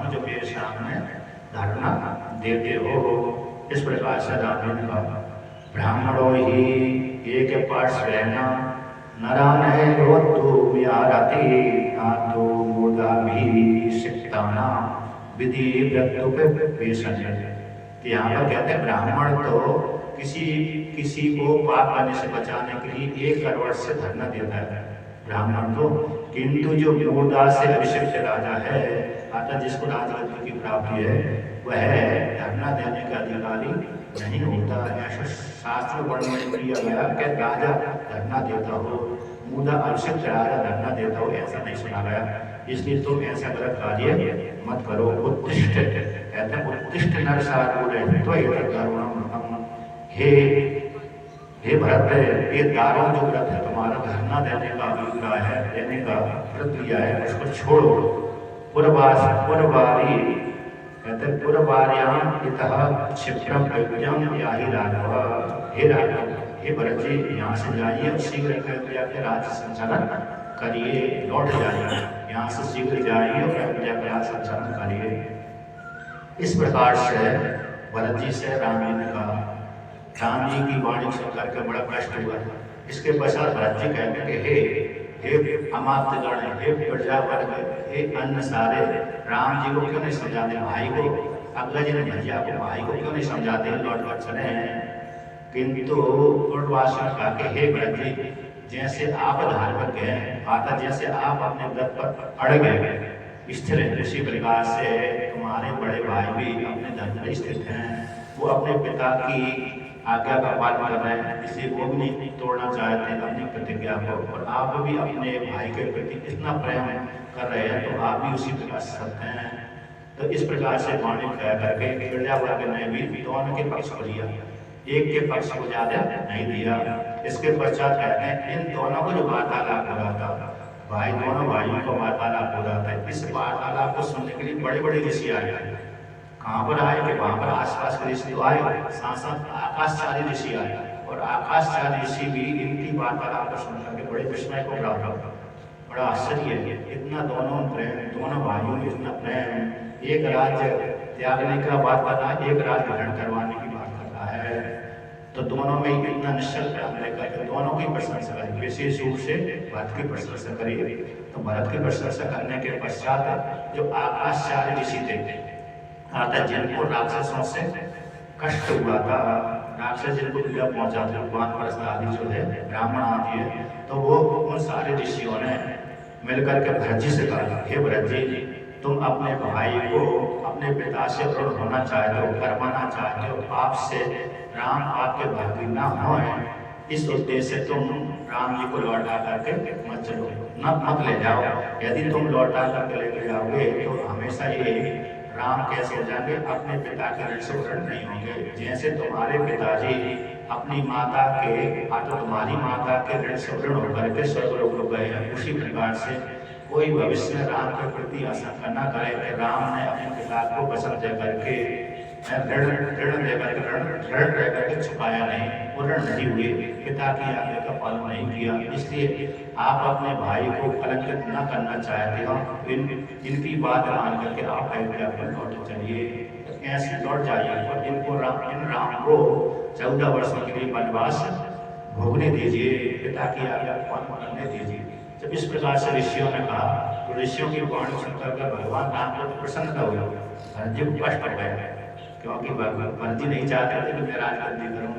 मुझे मेरे सामने धरना देते हो। इस प्रकार से राम ने कहा, ब्राह्मणों ही एक पार्श्व रहना नरान है रोतु यारति नातो मोदा भी सिक्ताना विधि व्रतु पे पेशन। यहाँ पर कहते हैं ब्राह्मण तो किसी किसी को पाप करने से बचाने के लिए 1 वर्ष से धरना देता है ब्राह्मण को, किंतु जो मूढ़दास से अभिषिक्त राजा है अर्थात जिसको राजगद्दी की प्राप्ति है वह धरना देने का अधिकारी नहीं होता। ऐसा शास्त्र वर्णन किया गया कि राजा धरना देता हो, मूढ़ा अभिषिक्त राजा धरना देता हो, ऐसा नहीं सुना गया। इसलिए तुम ऐसा गलत कार्य मत करो। उत्तिष्ठ कहते हैं, उत्तिष्ठ नरसारूढ़ हे भरत, ये दारुण जो व्रत है तुम्हारा धरना देने का अभिप्राय है, देने का व्रत लिया है, उसको छोड़ो। पुरवारी कहते पुरवार्याम इतः क्षिप्रम प्रज्ञम याहि राघव। हे राघव, हे भरत जी, यहाँ से जाइए और शीघ्र अयोध्या के राज्य संचालन करिए, लौट जाइए, यहाँ से शीघ्र जाइए और अयोध्या का राज्य संचालन करिए। इस प्रकार से भरत जी से राम जी ने कहा। राम जी की वाणी सुनकर के बड़ा कष्ट हुआ। इसके पश्चात भरत जी कहते कि हे अमात्यगण, हे प्रजावर्ग, हे अन्य सारे, राम जी को क्यों नहीं समझाते, भाई को, अग्रज ने भैया को, भाई को क्यों नहीं समझाते, लौट चले हैं। किंतु पूर्ववासियों ने कहा कि हे भरत जी, जैसे आप धार्मिक हैं अर्थात जैसे आप अपने व्रत पर अड़ गए स्थिर हैं, उसी प्रकार से तुम्हारे बड़े भाई भी अपने धर्म में स्थित हैं। वो अपने पिता की आज्ञा का पालन कर रहे हैं, इसे वो भी नहीं तोड़ना चाहते अपनी प्रतिज्ञा को, और आप भी अपने भाई के प्रति इतना प्रेम कर रहे हैं तो आप भी उसी प्रकार से सकते हैं। तो इस प्रकार से वाणी कह करके प्रजावर्ग ने भी दोनों के पक्ष को लिया, एक के पक्ष को ज्यादा नहीं दिया। इसके पश्चात कहते हैं इन दोनों को जो वार्तालाप हो रहा था, भाई दोनों भाइयों को वार्तालाप हो रहा था, इस वार्तालाप को सुनने के लिए बड़े बड़े ऋषि आए। कहाँ पर आए कि वहाँ पर आसपास के ऋषि तो आए, साथ साथ आकाशचारी ऋषि आए, और आकाशचारी ऋषि भी इनकी वार्तालाप को सुनकर के बड़े विस्मय को प्राप्त हुआ। बड़ा आश्चर्य है, इतना दोनों प्रेम, दोनों भाइयों में इतना प्रेम, एक राज्य त्यागने का बात करना, एक राज्य ग्रहण करवाने की बात करता है, तो दोनों में इतना निश्चल प्रेम लेकर दोनों की प्रशंसा करी, विशेष रूप से भरत की प्रशंसा करी। तो भरत की प्रशंसा करने के पश्चात जो आकाशचारी ऋषि थे अर्थात जिनको राक्षसों से कष्ट हुआ था, राक्षस जिनको पीड़ा पहुंचा था, वानप्रस्थ आदि जो है, ब्राह्मण आदि है, तो वो उन सारे ऋषियों ने मिलकर के भरत जी से कहा, हे भरत जी, तुम अपने भाई को अपने पिता से ऋण होना चाहते हो, करवाना चाहते हो, आपसे राम आपके भागी ना हो, इस उद्देश्य से तुम राम जी को लौटा करके मत चलो, मत ले जाओ। यदि तुम लौटा करके लेके जाओगे तो हमेशा ये राम कैसे हो जाएंगे, अपने पिता के ऋण से ऋण नहीं होंगे। जैसे तुम्हारे पिताजी अपनी माता के अर्थात तुम्हारी माता के ऋण से ऋण होकर के स्वर्गलोक गए हैं, उसी प्रकार से कोई भविष्य में राम के प्रति आशंका न करे कि राम ने अपने पिता को वचन दे करके ऋण दे करके छुपाया नहीं, वो ऋण नहीं हुए, पिता की आज्ञा का पालन नहीं किया, इसलिए आप अपने भाई को कलंकित न करना चाहते हो। इनकी बात मान करके आप अयोध्या पर लौट चलिए, ऐसे लौट जाइए और इन राम को 14 वर्षों के लिए वनवास भोगने दीजिए, पिता की आज्ञा का पालन करने दीजिए। जब इस प्रकार से ऋषियों ने कहा तो ऋषियों की वाणी सुनकर भगवान राम को प्रसन्नता हुई, भरत जी को कष्ट हो गया, क्योंकि भरत जी नहीं चाहते थे कि मैं राजगद्दी करूं।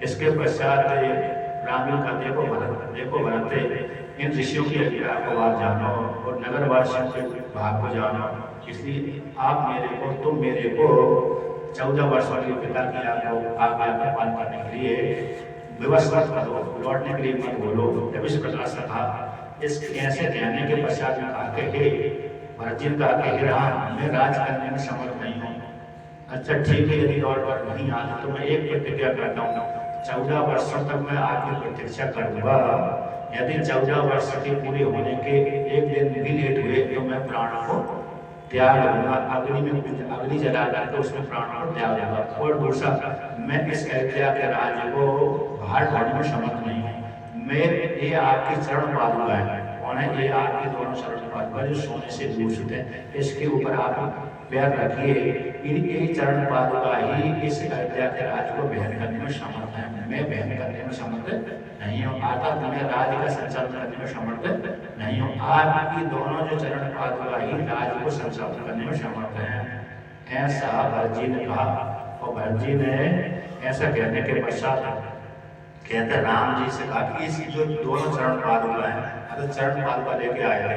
इसके पश्चात राम जी का देखो भरत, इन ऋषियों की आज्ञा को आप जानो और नगरवासियों के भाग को जानो, इसलिए आप तुम मेरे को 14 वर्षों के पिता की आज्ञा का पालन करने के लिए व्यवस्था करो, लौटने के लिए मत बोलो। जब इस प्रकार से कहा, इस ऐसे कहने के पश्चात में कहा कि हे भरत जी ने कहा कि हे राम, मैं राज करने में समर्थ नहीं हूँ। अच्छा ठीक है, यदि लौट कर नहीं आते तो मैं एक प्रतिज्ञा करता हूँ, 14 वर्षों तक मैं आपकी प्रतीक्षा करूँगा। यदि 14 वर्ष के पूरे होने के एक दिन भी लेट हुए तो मैं प्राण को त्याग दूंगा, अग्नि जला करके उसमें प्राण को त्याग दूंगा। और दूसरा, मैं इस अयोध्या के राज्य को बाहर ढालने में समर्थ नहीं हूँ। मैं ये आपकी चरण पादुका है, कौन है? ये आपके दोनों चरण पादुका जो सोने से विभूषित है, इसके ऊपर आप पैर रखिए। ये चरण पादुका ही इस अयोध्या के राज को वहन करने में समर्थ है। मैं वहन करने में समर्थ नहीं हूँ, अर्थात मैं राज्य का संचालन करने में समर्थ नहीं हूँ। आपकी दोनों जो चरण पादुका ही राज्य को संचालन करने में समर्थ है, ऐसा भरतजी ने कहा। और भरतजी ने ऐसा कहने के पश्चात कहते राम जी से कहा कि इस जो दोनों चरण पादुका है, अगर चरण पादुका लेके आए थे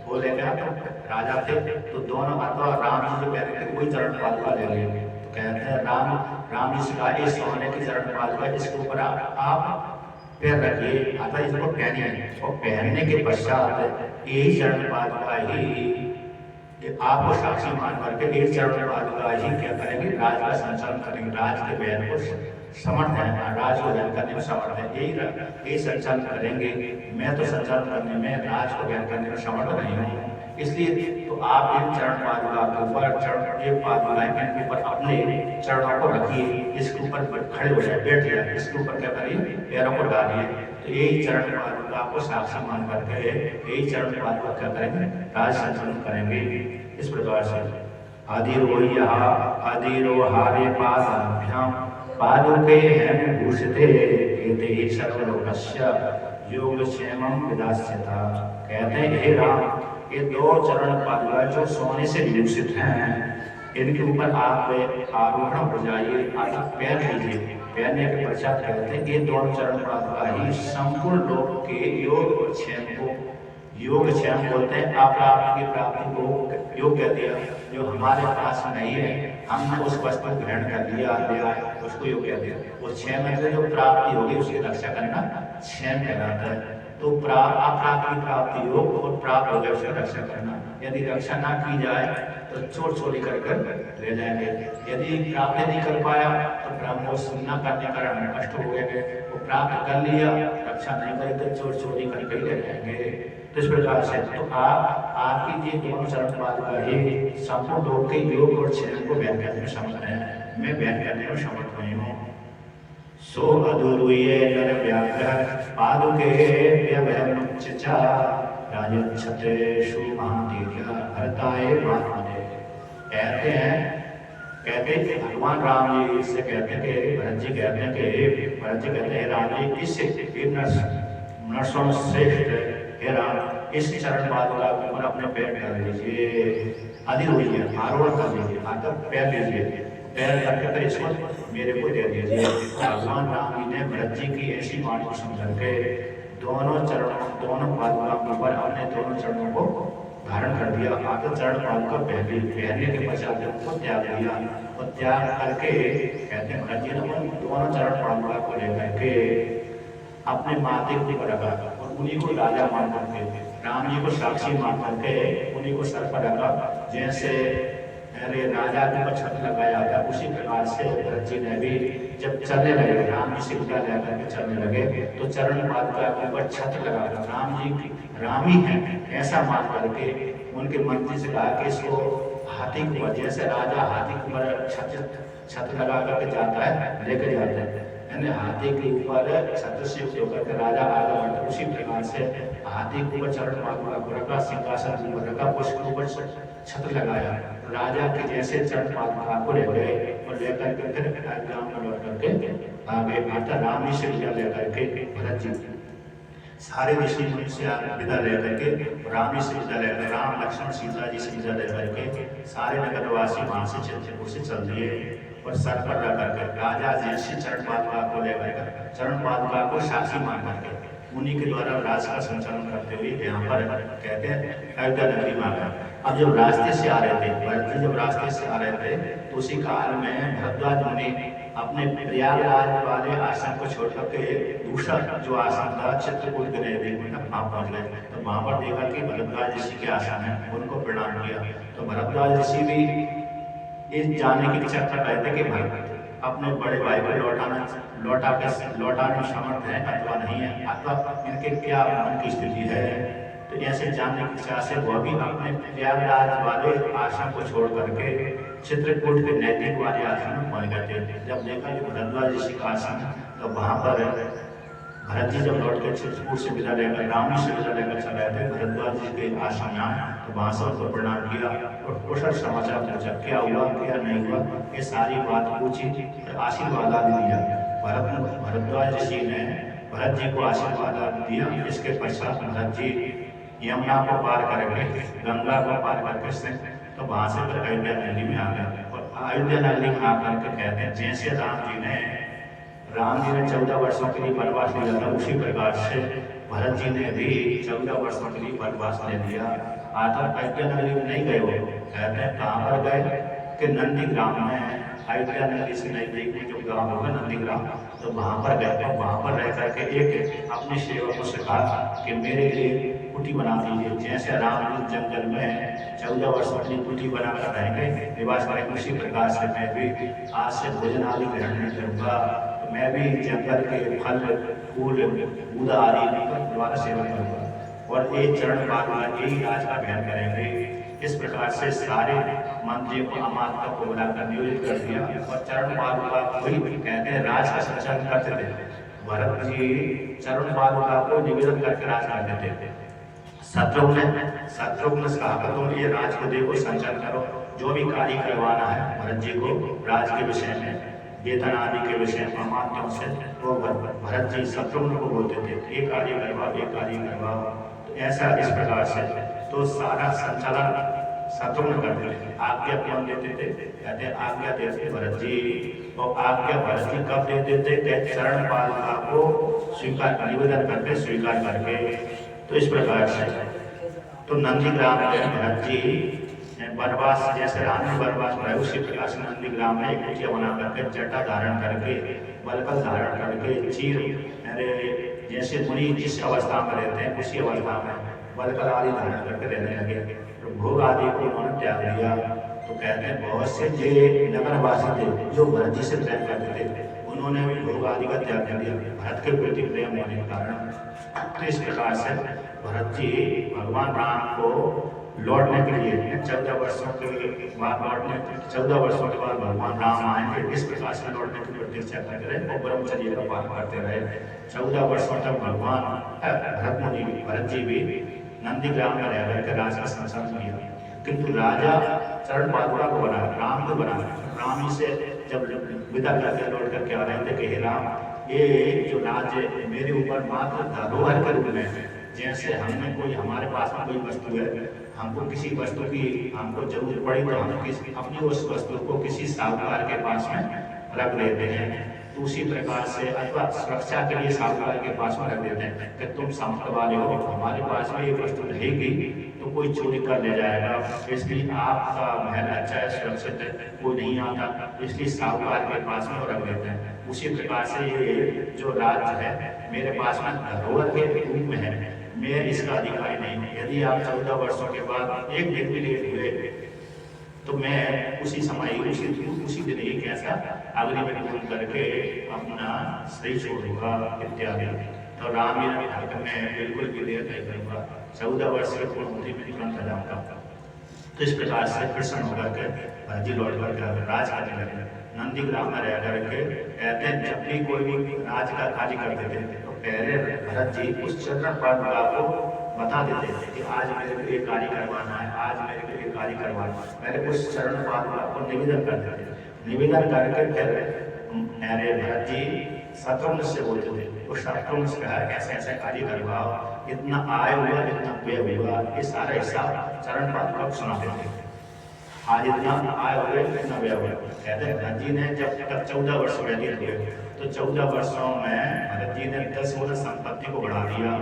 वो लेके आए तो राजा थे, तो दोनों अथवा राम जी जो कह रहे थे कोई चरण पादुका ले लिए। तो कहते हैं राम जी से कहा इस सोने की चरण पादुका इसके ऊपर आप पैर रखिए, अतः इसको पहनिए। और पहनने के पश्चात यही चरण पादुका ही आपको साक्षी मान करके एक चरण पादुका ही क्या करेंगे? राज का संचालन करेंगे, राज के बहन को समर्थ है, राज को बहन करने में समर्थ है, यही संचालन करेंगे। मैं तो संचालन करने में, राज को बहन करने में समर्थ नहीं हूँ। इसलिए तो आप इन चरण पादुका के ऊपर चरण एक पादुका है इनके ऊपर अपने चरणों को रखिए, इसके ऊपर खड़े हो जाए, बैठ जाए, इसके ऊपर क्या करिए? पैरों को डालिए। तो यही चरण पादुका को साक्षी मान करके यही चरण पादुका क्या करेंगे? राज संचालन करेंगे। इस प्रकार से आदिरोहारे पादाभ्याम पादुके हैं भूषिते एते ही सर्वलोकस्य योगक्षेमं विदास्यता। कहते हैं हे राम, ये दो चरण पादुका जो सोने से विभूषित हैं, इनके ऊपर आप आरोहण हो जाइए, आप पैर लीजिए। पैरने के पश्चात कहते हैं ये दोनों चरण पादुका ही संपूर्ण लोक के योग क्षेम को, योग क्षेम बोलते हैं, अप्राप्त की प्राप्ति को योग कह दिया। जो हमारे पास नहीं है, हमने उस वस्तु को ग्रहण कर लिया, उसको योग कह दिया। वो क्षेम में जो प्राप्ति होगी उसकी रक्षा करना क्षेम कहलाता है। तो अप्राप्त की प्राप्ति योग और प्राप्त हो गया उसकी रक्षा करना। यदि रक्षा ना की जाए तो चोर चोरी कर ले जाएंगे। यदि प्राप्त नहीं कर पाया तो ब्रह्मोस न करने का कष्ट हो गए। वो प्राप्त कर लिया, रक्षा नहीं करी तो चोर चोरी करके ले जाएंगे। तो इस प्रकार से तो आपकी ये दोनों चरण पादुका ही संपूर्ण लोक के योग और क्षेम को बयान करने में समर्थ है, मैं बयान करने में समर्थ नहीं हूँ। सो अधुरुये नर व्याघ्र पादुके व्यवहमुच्चा राजच्छत्रेषु महातीर्य भरताय महात्मने। कहते हैं भगवान राम जी से कहते हैं कि भरत जी कहते हैं राम जी इस नरसों श्रेष्ठ हे राम, इस चरण पादुका के ऊपर अपने पैर डाल लीजिए, अधिक होइए, आरोहण कर लीजिए, आकर पैर लीजिए, पैर करके फिर इसको मेरे को दे दीजिए। भगवान राम जी ने भरत जी की ऐसी बात को सुन करके दोनों पादुका के ऊपर अपने दोनों चरणों को धारण कर दिया। आकर चरण पादुका पहनने के पश्चात उनको त्याग दिया। और त्याग करके कहते हैं भरत जी ने उन दोनों चरण पादुका को लेकर के अपने माथे के ऊपर रखा और उन्हीं को राजा मान करके, राम जी को साक्षी मान करके उन्हीं को सर पर रखा। जैसे राजा के ऊपर छत्र लगाया था, उसी प्रकार से भरत जी ने भी जब चलने लगे, राम जी से विदा लेकर के चलने लगे, तो चरण पादुका के ऊपर छत्र लगा राम ही है ऐसा मान करके उनके मंत्री से कहा कि इसको हाथी के ऊपर, जैसे राजा हाथी के ऊपर छत्र लगा करके जाता है, लेकर जाते हैं, हाथी के ऊपर छत्र से युक्त होकर के राजा आगे बढ़ता, उसी प्रकार से हाथी के ऊपर चरण पादुका को रखा, सिंहासन के ऊपर रखा, उसके ऊपर छत्र लगाया। राजा के जैसे चरण पादुका को ले गए और लेकर के फिर गांव में लौट करके आगे माता राम जी से विदा लेकर के भरत जी सारे ऋषि मुनि से विदा लेकर के राम जी से विदा लेकर, राम लक्ष्मण सीता जी से विदा लेकर के सारे नगरवासी वहां से चल दिए और सर पर रख करके राजा जैसे चरण पादुका को लेकर चरण पादुका को साक्षी मान करके उन्हीं के द्वारा राज का संचालन करते हुए यहाँ पर कहते हैं अयोध्या नगरी में आ गए। अब जब रास्ते से आ रहे थे, भरत जी जब रास्ते से आ रहे थे तो उसी काल में भरद्वाज मुनि अपने प्रयागराज वाले आश्रम को छोड़ करके दूसरा जो आश्रम था चित्रकूट के नजदीक में वहां पहुंच गए। तो वहां पर देखा कि भरद्वाज ऋषि के आश्रम है, उनको प्रणाम किया। तो भरद्वाज ऋषि भी इस जाने की इच्छा कर रहे थे कि भरत अपने बड़े भाई को लौटाने समर्थ है अथवा नहीं है, अथवा इनके क्या मन की स्थिति है। तो ऐसे जानने की इच्छा से वह भी अपने प्रयागराज वाले आश्रम को छोड़ करके चित्रकूट के नैतिक वाले आश्रम में पहुंच गए थे। जब देखा कि भरद्वाज ऋषि का आश्रम, तो वहां पर भरत जी जब लौट के चित्रकूट से विदा लेकर राम जी से विदा लेकर चल रहे थे, भरद्वाज जी के आश्रम में आए तो वहां से उनको प्रणाम किया और कुशल समाचार पूछा, क्या हुआ क्या नहीं हुआ, ये सारी बात पूछी और आशीर्वाद आदि दिया। भरद्वाज ऋषि ने भरत जी को आशीर्वाद आदि दिया। इसके पश्चात भरत जी यमुना को पार करके गंगा को पार करके तो वहां से फिर अयोध्या नगरी में आ गए। और अयोध्या नगरी में आकर के कहते हैं जैसे राम जी ने 14 वर्षों के लिए वनवास लिया था, उसी प्रकार से भरत जी ने भी 14 वर्षों के लिए वनवास ले लिया। आधा अयोध्या नगरी में नहीं गए, वो कहते हैं कहाँ पर गए कि नंदीग्राम में, अयोध्या नगरी से नजदीक में जो गाँव होगा नंदीग्राम, तो वहाँ पर गए। तो वहाँ पर रह करके एक अपने सेवकों से कहा कि मेरे लिए कुटी बना दीजिए। जैसे राम जी जंगल में 14 वर्षों के लिए कुटी बनाकर रहेंगे, निवास करेंगे, उसी प्रकार से मैं भी आज से भोजन आदि ग्रहण नहीं करूँगा। तो मैं भी जंगल के फल फूल बूदा आदि द्वारा सेवन करूँगा और एक चरण बाद यही राज का ग्रहण करेंगे। इस प्रकार से सारे मंत्रियों को अमात्य को बुलाकर नियोजित कर दिया और चरण पादुका वही कहते हैं राज का संचालन करते थे। भरत जी चरण पादुका को निवेदन करके राज करते थे। शत्रुघ्न से कहा कि तुम ये राज को देखो, संचालन करो, जो भी कार्य करवाना है भरत जी को राज के विषय में, वेतन आदि के विषय में अमात्यों से, तो भरत जी शत्रुघ्न को बोलते थे ये कार्य करवाओ, ये कार्य करवाओ। तो ऐसा इस प्रकार से तो सारा संचालन शत्रुघ्न करते थे। आज्ञा कौन देते थे, कहते आज्ञा देते भरत जी। और आज्ञा भरत जी कब देते थे, चरण पादुका को स्वीकार निवेदन करके स्वीकार करके। तो इस प्रकार से तो नंदीग्राम में भरत जी वनवास, जैसे राम ने वनवास में उसी प्रकार से नंदीग्राम में एक कुटिया बना करके जटा धारण करके बलकल धारण करके चीर जैसे मुनि जिस अवस्था में रहते हैं उसी अवस्था में बलकल आदि धारण करके रहने लगे। तो भोग आदि को उन्होंने त्याग दिया। तो कहते हैं बहुत से जो नगरवासी थे जो भरत जी से प्रेम करते थे, उन्होंने भी भोग आदि का त्याग कर दिया भरत के प्रति प्रेम होने के कारण। तो इस प्रकार से भरत जी भगवान राम को लौटने के लिए 14 वर्षों के बाद 14 वर्षों के बाद भगवान राम आएंगे, इस प्रकार से लौटने की प्रतीक्षा करते रहे और ब्रह्मचर्य का पालन करते रहे। 14 वर्षों तक भगवान भरत जी भी नंदीग्राम में रह करके राज का संचालन किया। किंतु राजा चरण पादुका को बना, राम को बना। राम से जब विदा करके लौट करके आ रहे थे कि हे राम, ये जो राज्य मेरे ऊपर मात्र धरोहर के रूप में, जैसे हमने कोई हमारे पास में कोई वस्तु है, हमको किसी वस्तु की हमको जरूरत पड़ी तो हम अपनी उस वस्तु को किसी साहूकार के पास में रख लेते हैं। तो उसी प्रकार से अथवा सुरक्षा के लिए साहूकार के पास में रख देते हैं कि तुम सामर्थ वाले हो, हमारे पास में ये वस्तु रहेगी तो कोई चोरी कर ले जाएगा, इसलिए आपका महल अच्छा है, सुरक्षित है, कोई नहीं आता, इसलिए साहूकार के पास में रख देते हैं। उसी प्रकार से ये जो राज्य है मेरे पास में धरोहर के रूप में है, मैं इसका अधिकारी नहीं हूँ। यदि आप 14 वर्षों के बाद एक दिन भी लेट हुए तो मैं उसी समय उसी दिन ही कैसा अग्नि में पूर्ण करके अपना सही छोड़ूंगा इत्यादि। तो राम में बिल्कुल भी देर नहीं करूँगा, 14 वर्ष के पूर्णति में तुरंत आ जाऊँगा। तो इस प्रकार से प्रसन्न होकर के भरत जी लौट कर राज करने लगे। नंदीग्राम में रह करके कहते हैं जब भी कोई भी राज का कार्य करते थे तो पहले भरत जी उस चरण पादुका को बता देते थे कि आज मेरे को ये कार्य करवाना है, आज मेरे को ये कार्य करवाना है। पहले उस चरण पादुका को निवेदन करते थे। निवेदन करके फिर मेरे भरत जी शत्रुघ्न से बोलते थे, उस शत्रुघ्न से कहा ऐसे ऐसे कार्य करवाओ, इतना आय हुआ, इतना व्यय हुआ, ये सारा हिसाब चरण पादुका को सुनाते थे। आज इतना आय हुए, इतना व्यय हुआ। कहते हैं भरत जी ने जब तक 14 वर्ष व्यतीत हुए तो 14 वर्षों में भरत जी ने 10 गुना संपत्ति को बढ़ा दिया।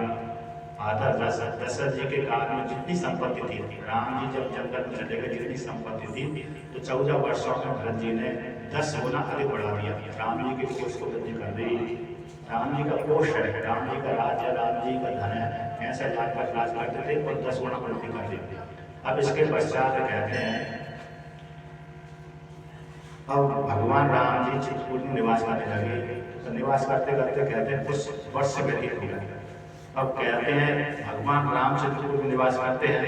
आधा दशरथ जी के काल में जितनी संपत्ति थी, राम जी जब जंगल में चले गए जितनी संपत्ति थी, तो 14 वर्षों में भरत जी ने 10 गुना अधिक बढ़ा दिया। राम जी के कोष को वृद्धि कर दी। राम जी का कोष है, राम जी का राज्य, राम जी का धन है, ऐसा जानकर राज करते थे और 10 गुना वृद्धि कर दी। अब इसके पश्चात कहते हैं अब भगवान राम जी चित्रकूट में निवास करने लगे। तो निवास करते करते कहते हैं कुछ वर्ष व्यतीत हो गए। अब कहते हैं भगवान राम चित्रकूट में निवास करते हैं,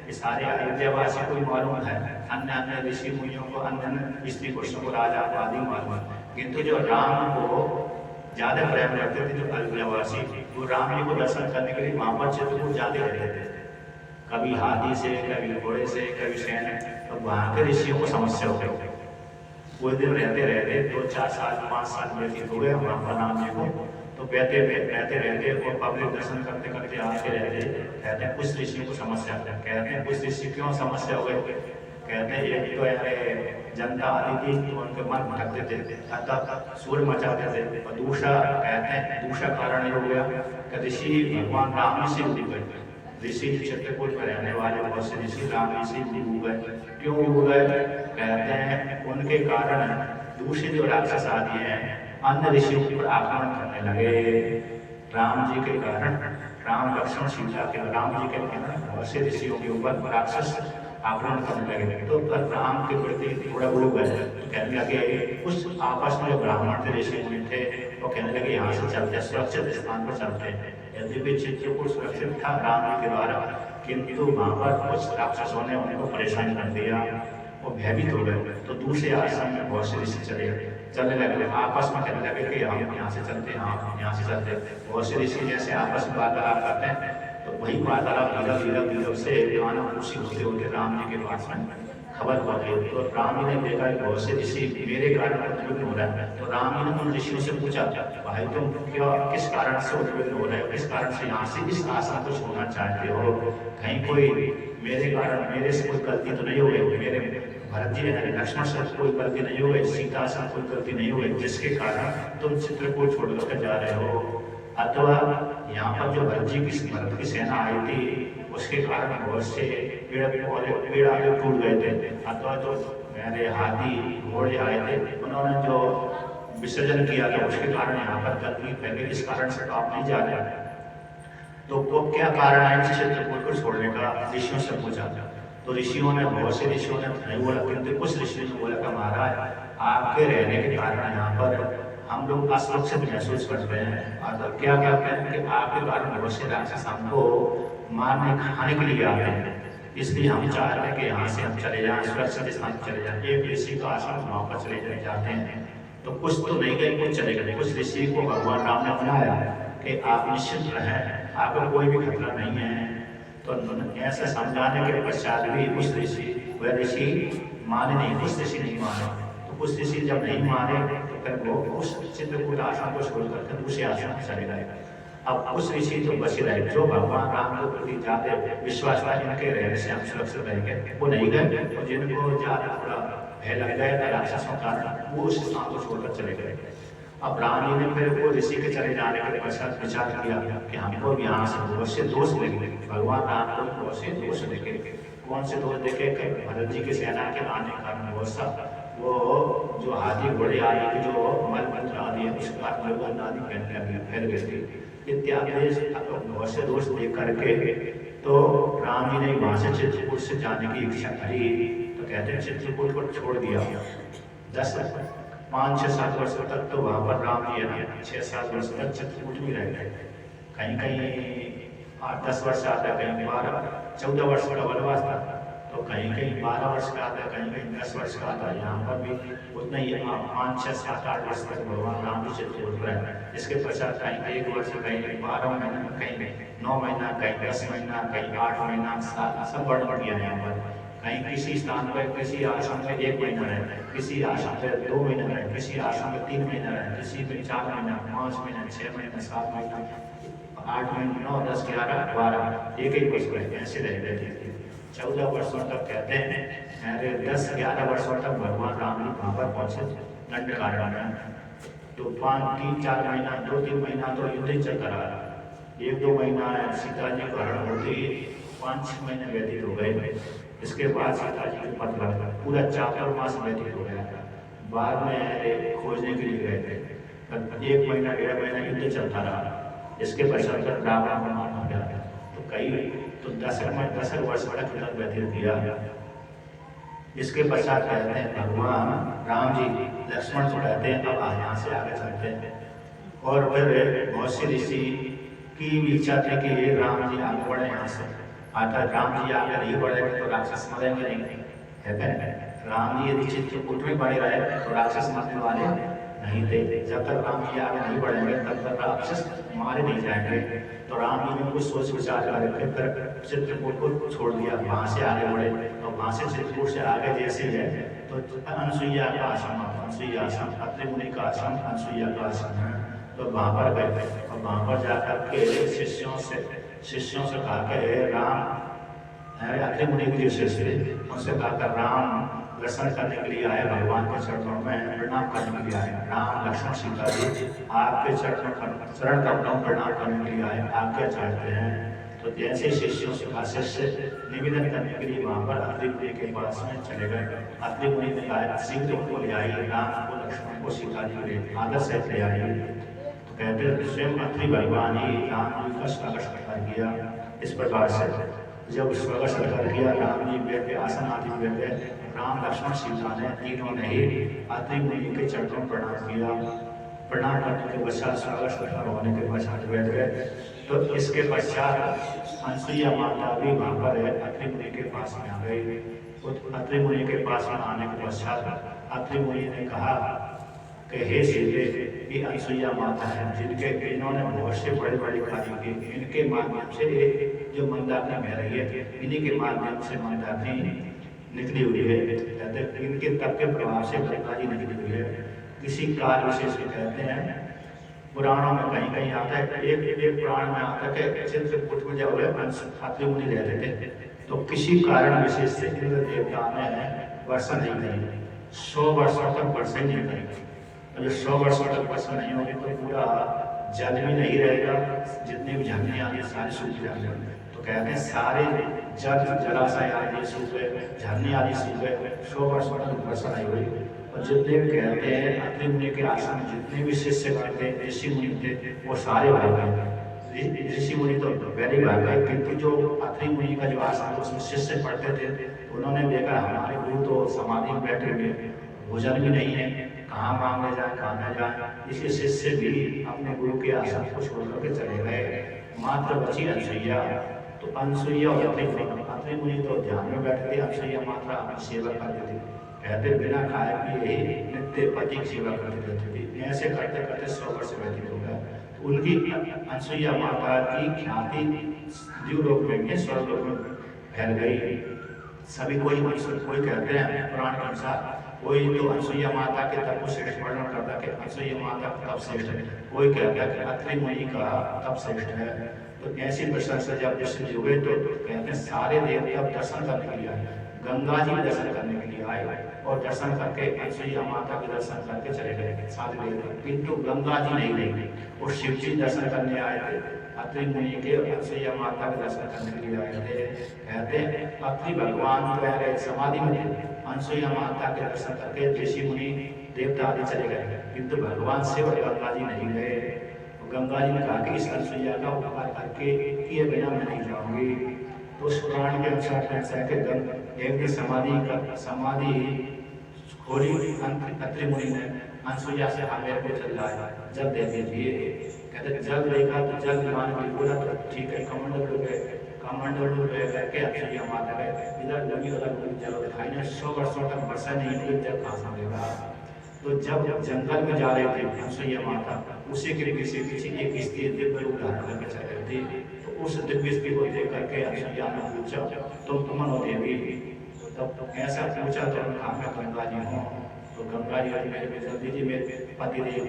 ये सारे अयोध्यावासी को मालूम है, अन्य अन्य ऋषि मुनियों को, अन्य स्त्री पुरुषों को, राजा को आदि मालूम है, किंतु जो राम को ज्यादा प्रेम करते थे जो अयोध्यावासी, वो राम जी को दर्शन करने के लिए वहां पर चित्रकूट जाते रहते थे, कभी हाथी से, कभी घोड़े से, कभी सैन्य। तो वहां के ऋषियों को समस्या हो गई, कुछ दिन रहते रहते 2-4 साल 5 साल व्यतीत हो गए वहां पर राम जी को। तो रहते रहते और पब्लिक दर्शन करते करते आते रहते, कहते हैं कुछ ऋषियों को समस्या, कहते हैं कुछ ऋषि क्यों समस्या हो गई, कहते हैं एक तो यार जनता आती थी तो उनके मन भटकते थे, अतः सूर्य मचाते थे, और दूसरा कहते हैं दूसरा कारण ये हो गया कि ऋषि भगवान राम से उड़ गए, ऋषि चित्रकूट में रहने वाले बहुत से ऋषि राम से उड़ गए। क्यों उड़ गए, कहते हैं उनके कारण दूसरे जो राक्षस आदि हैं अन्य ऋषियों पर आक्रमण करने लगे। राम जी के कारण, राम लक्ष्मण सीता के राम जी के कारण बहुत से ऋषियों के ऊपर राक्षस आक्रमण करने लगे। तो पर राम के प्रति थोड़ा उड़ गए, तो कहने लगे उस आपस में जो ब्राह्मण थे ऋषि मुनि थे वो कहने लगे यहाँ से चलते सुरक्षित स्थान पर चलते हैं। यद्यपि चित्रकूट सुरक्षित था राम जी के द्वारा, किंतु वहां पर कुछ राक्षसों ने उनको परेशान कर दिया, वो भयभीत हो गए। तो दूसरे आश्रम में बहुत से ऋषि चलने लगे, आपस में कहने लगे कि हम यहाँ से चलते हैं, हम यहाँ से चलते हैं। बहुत से ऋषि जैसे आपस में वार्तालाप करते हैं, तो वही वार्तालाप धीरे से गाना खुशी होते होते राम जी के पास में खबर पहुंची। तो राम जी ने देखा कि बहुत से ऋषि मेरे कारण उद्विग्न हो रहा है। तो राम जी ने उन ऋषियों से पूछा, भाई तुम क्या किस कारण से उद्विग्न हो रहे हो, किस कारण से यहाँ से इस आशा को छोड़ना चाहते हो, कहीं कोई मेरे कारण मेरे से कोई गलती तो नहीं हो गई, मेरे भरत जी लक्ष्मण से कोई गलती नहीं हो गई, सीता से कोई गलती नहीं हो गई जिसके कारण तुम चित्रकूट छोड़ कर जा रहे हो, अथवा यहाँ पर जो भरत की सेना आई थी उसके कारण बहुत से पेड़ आगे टूट गए थे, अथवा जो मेरे हाथी घोड़े आए थे उन्होंने जो विसर्जन किया था उसके कारण यहाँ पर गंदगी फैल गई, इस कारण से तो आप नहीं जा रहे। तो वो क्या कारण है चित्रकूट को छोड़ने का, ऋषियों से पूछा। तो ऋषियों ने बहुत से ऋषियों ने नहीं बोला, किंतु कुछ ऋषियों ने बोला कि महाराज आपके रहने के कारण यहाँ पर हम लोग असुरक्षित महसूस करते हैं, और क्या कहते हैं कि आपके कारण बहुत से राक्षस हमको मारने खाने के लिए आते हैं, इसलिए हम चाहते हैं कि यहाँ से हम चले जाएं, सुरक्षित स्थान चले जाएं। एक ऋषि का आश्रम वहाँ पर चले जाते हैं, तो कुछ तो नहीं गए कुछ चले गए। कुछ ऋषि को भगवान राम ने बनाया कि आप निश्चिंत रहें, आपको कोई भी खतरा नहीं है। तो ऐसा समझाने के पश्चात भी कुछ ऋषि वह ऋषि माने नहीं, कुछ ऋषि नहीं माने। तो कुछ ऋषि जब नहीं माने तो फिर वो उस चित्रकूट आश्रम को छोड़कर दूसरे आश्रम में चले गए। अब उस ऋषि तो बचे रहे जो भगवान राम के प्रति ज्यादा विश्वास था, इनके रहने से हम सुरक्षित रहेंगे, वो नहीं गए। और जिनको ज्यादा थोड़ा भय लग गया था राक्षसों का, वो उस स्थान को छोड़कर चले गए। अब राम जी ने फिर वो ऋषि के चले जाने के पश्चात विचार किया कि हमको यहाँ से बहुत से दोष मिलेंगे। भगवान राम को बहुत से दोष देखे, कौन से दोष देखे, भरत जी की सेना के आने का कारण बहुत सा वो जो हाथी घोड़े आदि की जो मल मंत्र आदि है उसके बाद मलबंध आदि फैल गए थे इत्यादि बहुत से दोष देख करके तो राम जी ने वहां से चित्रकूट से जाने की इच्छा करी। तो कहते हैं चित्रकूट को छोड़ दिया 5-6-7 वर्ष तक। तो वहां पर राम जी है 6-7 वर्ष तक चित्रकूट में रह गए, कहीं कहीं 8-10 वर्ष आता है, कहीं 12-14 वर्ष का वनवास था, तो कहीं कहीं 12 वर्ष का आता है, कहीं कहीं 10 वर्ष का आता है। यहाँ पर भी उतना ही 5-6-7-8 वर्ष तक भगवान राम जी चित्रकूट में रहे। इसके पश्चात कहीं 1 वर्ष, कहीं 12 महीना, कहीं 9 महीना, कहीं 10 महीना, कहीं 8 महीना, सब वर्णन किया यहाँ पर। कहीं किसी स्थान पर किसी आश्रम में 1 महीना रहे, किसी आश्रम में 2 महीना रहे, किसी आश्रम में 3 महीना रहे, किसी में 4 महीना, 5 महीना, 6 महीना, 7 महीना, 8 महीना, 9, 10, 11, 12, एक वर्ष रहे, ऐसे रह गए थे। 14 वर्षों तक कहते हैं, 10-11 वर्षों तक भगवान राम जी वहां पर पहुंचे दंडकारण्य में। तो 3-4 महीना, 2-3 महीना तो युद्ध ही चलता रहा। 1-2 महीना सीता जी को हरण होते ही 5-6 महीने व्यतीत हो गए। इसके बाद सीता जी को पता लगा, पूरा 4 मास व्यतीत हो गया। बाद में खोजने के लिए गए थे, 1 महीना 1.5 महीना युद्ध चलता रहा। इसके पश्चात रावण को मारना हो गया। तो कई तो 10 वर्ष तक युद्ध व्यतीत किया। इसके पश्चात कहते हैं भगवान राम जी लक्ष्मण को कहते हैं अब यहाँ से आगे चलते हैं। और फिर बहुत से ऋषि की इच्छा थी कि राम जी आगे बढ़े यहाँ से, अर्थात राम जी आगे नहीं बढ़ेंगे तो राक्षस मरेंगे नहीं, कहते हैं राम जी यदि चित्रकूट में बने रहे तो राक्षस मरने वाले नहीं थे। जब तक राम जी आगे नहीं बढ़ेंगे तब तक राक्षस मारे नहीं जाएंगे। तो राम जी ने कुछ सोच विचार करके फिर चित्रकूट को छोड़ दिया, वहाँ से आगे बढ़े। और वहाँ से चित्रकूट से आगे जैसे है तो अनसुईया का आश्रम, अनसुईया आश्रम, अत्रि मुनि का आश्रम अनसुईया का आश्रम है। तो वहाँ पर गए और वहाँ पर जाकर के शिष्यों से कहा कि राम, अत्रि मुनि के जो शिष्य थे उनसे कहा राम दर्शन करने के लिए आए, भगवान के चरणों में प्रणाम करने के लिए आए। राम लक्ष्मण सीता जी आपके चरण कमलों प्रणाम करने के लिए आए, आप क्या चाहते हैं? तो जैसे शिष्यों से कहा, शिष्य निवेदन करने के लिए वहाँ पर अत्रि मुनि के पास में चले गए। अत्रि मुनि ने कहा शीघ्र उनको ले आइए, राम को लक्ष्मण को सीता जी को ले आदर से ले आइए। तो कहते स्वयं अत्रि भगवान ही राम जी का स्वागत किया। इस प्रकार से जब स्वागत सत्कार किया, राम जी बैठ के आसन आदि बैठ गए। राम लक्ष्मण सीता ने तीनों ने ही अत्रि मुनि के चरणों प्रणाम किया। प्रणाम करने के पश्चात स्वागत सत्कार होने के पश्चात बैठ गए। तो इसके पश्चात अनसुईया माता भी वहाँ पर अत्रि मुनि के पास में आ गई। अत्रि मुनि के पास में आने के पश्चात अत्रि मुनि ने कहा कि हे सीते, ये अनसुईया माता है जिनके इन्होंने बहुत से बड़े बड़े कार्य किए, इनके माध्यम से जो मंदाकिनी बह रही है, इन्हीं के माध्यम से मंदाकिनी निकली हुई है। कहते इनके तप के प्रभाव से गंगा जी निकली हुई है। किसी काल विशेष को कहते हैं, पुराणों में कहीं कहीं आता है, एक पुराण में आता है कि चित्रकूट में जब अत्रि मुनि रहते थे तो किसी कारण विशेष से इंद्र देवता ने वर्षा नहीं करी, 100 वर्षों तक वर्षा ही नहीं करी। जब 100 वर्षों तक वर्षा नहीं होगी तो पूरा जल भी नहीं रहेगा, जितने भी झरने आदि सारे सूख जाएंगे। तो कहते हैं सारे जलाशय आदि सूख गए, झरने आदि सूख गए, 100 वर्षों तक वर्षा नहीं हुई। और जितने भी कहते हैं अत्रि मुनि के आश्रम जितने भी शिष्य थे, ऋषि मुनि थे, वो सारे भाग गए। ऋषि मुनि तो पहले भाग गए, किंतु जो अत्रि मुनि का जो आश्रम उसमें शिष्य पढ़ते थे, उन्होंने देखा हमारे गुरु तो समाधि में बैठे हुए, भोजन भी नहीं है, कहाँ मांगने जाए कहाँ न जाए। इसलिए शिष्य भी अपने गुरु के आश्रम को छोड़ करके चले गए। मात्र बची अनसुईया। तो अनसुईया और अत्रि मुनि तो ध्यान में बैठते, अनसुईया मात्र अपनी सेवा करते थे। कहते बिना खाए पिए ही नित्य पति की सेवा करते रहते थे। ऐसे करते करते 100 वर्ष व्यतीत हो गया। तो उनकी अनसुईया माता की ख्याति द्यूलोक में, स्वर्गलोक में फैल गई। सभी कोई कहते हैं पुराण के अनुसार, कोई तो अनसुईया माता के तप को श्रेष्ठ वर्णन करता कि अनसुईया माता का तप श्रेष्ठ है, कोई कहता है कि अत्रि मुनि का तप श्रेष्ठ है। तो ऐसी प्रशंसा जब प्रसिद्ध हुए तो कहते हैं सारे देवता दर्शन करने के लिए आए, गंगा जी दर्शन करने के लिए आए और दर्शन करके अनसुईया माता के दर्शन करके चले गए सारे देवता। किंतु गंगा जी नहीं गई, वो शिव जी दर्शन करने आए थे, अत्रि मुनि के अनसुईया माता के दर्शन करने के लिए आए थे। कहते अत्रि भगवान पहले समाधि में थे, अनसुईया माता के दर्शन करके ऋषि मुनि देवता आदि चले गए, किंतु भगवान शिव और गंगा जी नहीं गए। गंगा जी ने कहा कि इस अनसुईया का उपकार करके किए बिना मैं नहीं जाऊंगी। तो उस पुराण के अनुसार ऐसा है कि एक दिन समाधि खोली अत्रि मुनि ने, अनसुईया से मेरे को चल रहा है, जल दे दीजिए। कहते जल देखा तो जल मान भी बोला तो ठीक है, कमंडल करके अनसुईया माता गए, इधर लगी उधर जल दिखाई नहीं, 100 वर्षों तक वर्षा नहीं हुई, जल कहाँ से मिलेगा। तो जब जंगल में जा रहे थे अनसुईया माता, उसी के पीछे एक स्त्री दिव्य रूप धारण करके चल रही थी। तो उस दिव्य स्त्री को देख करके अनसुईया ने पूछा तुम कौन हो देवी? तब ऐसा पूछा तो मैं गंगा जी हूँ। तो गंगा जी मेरे पे जल्दी जी मेरे पति देव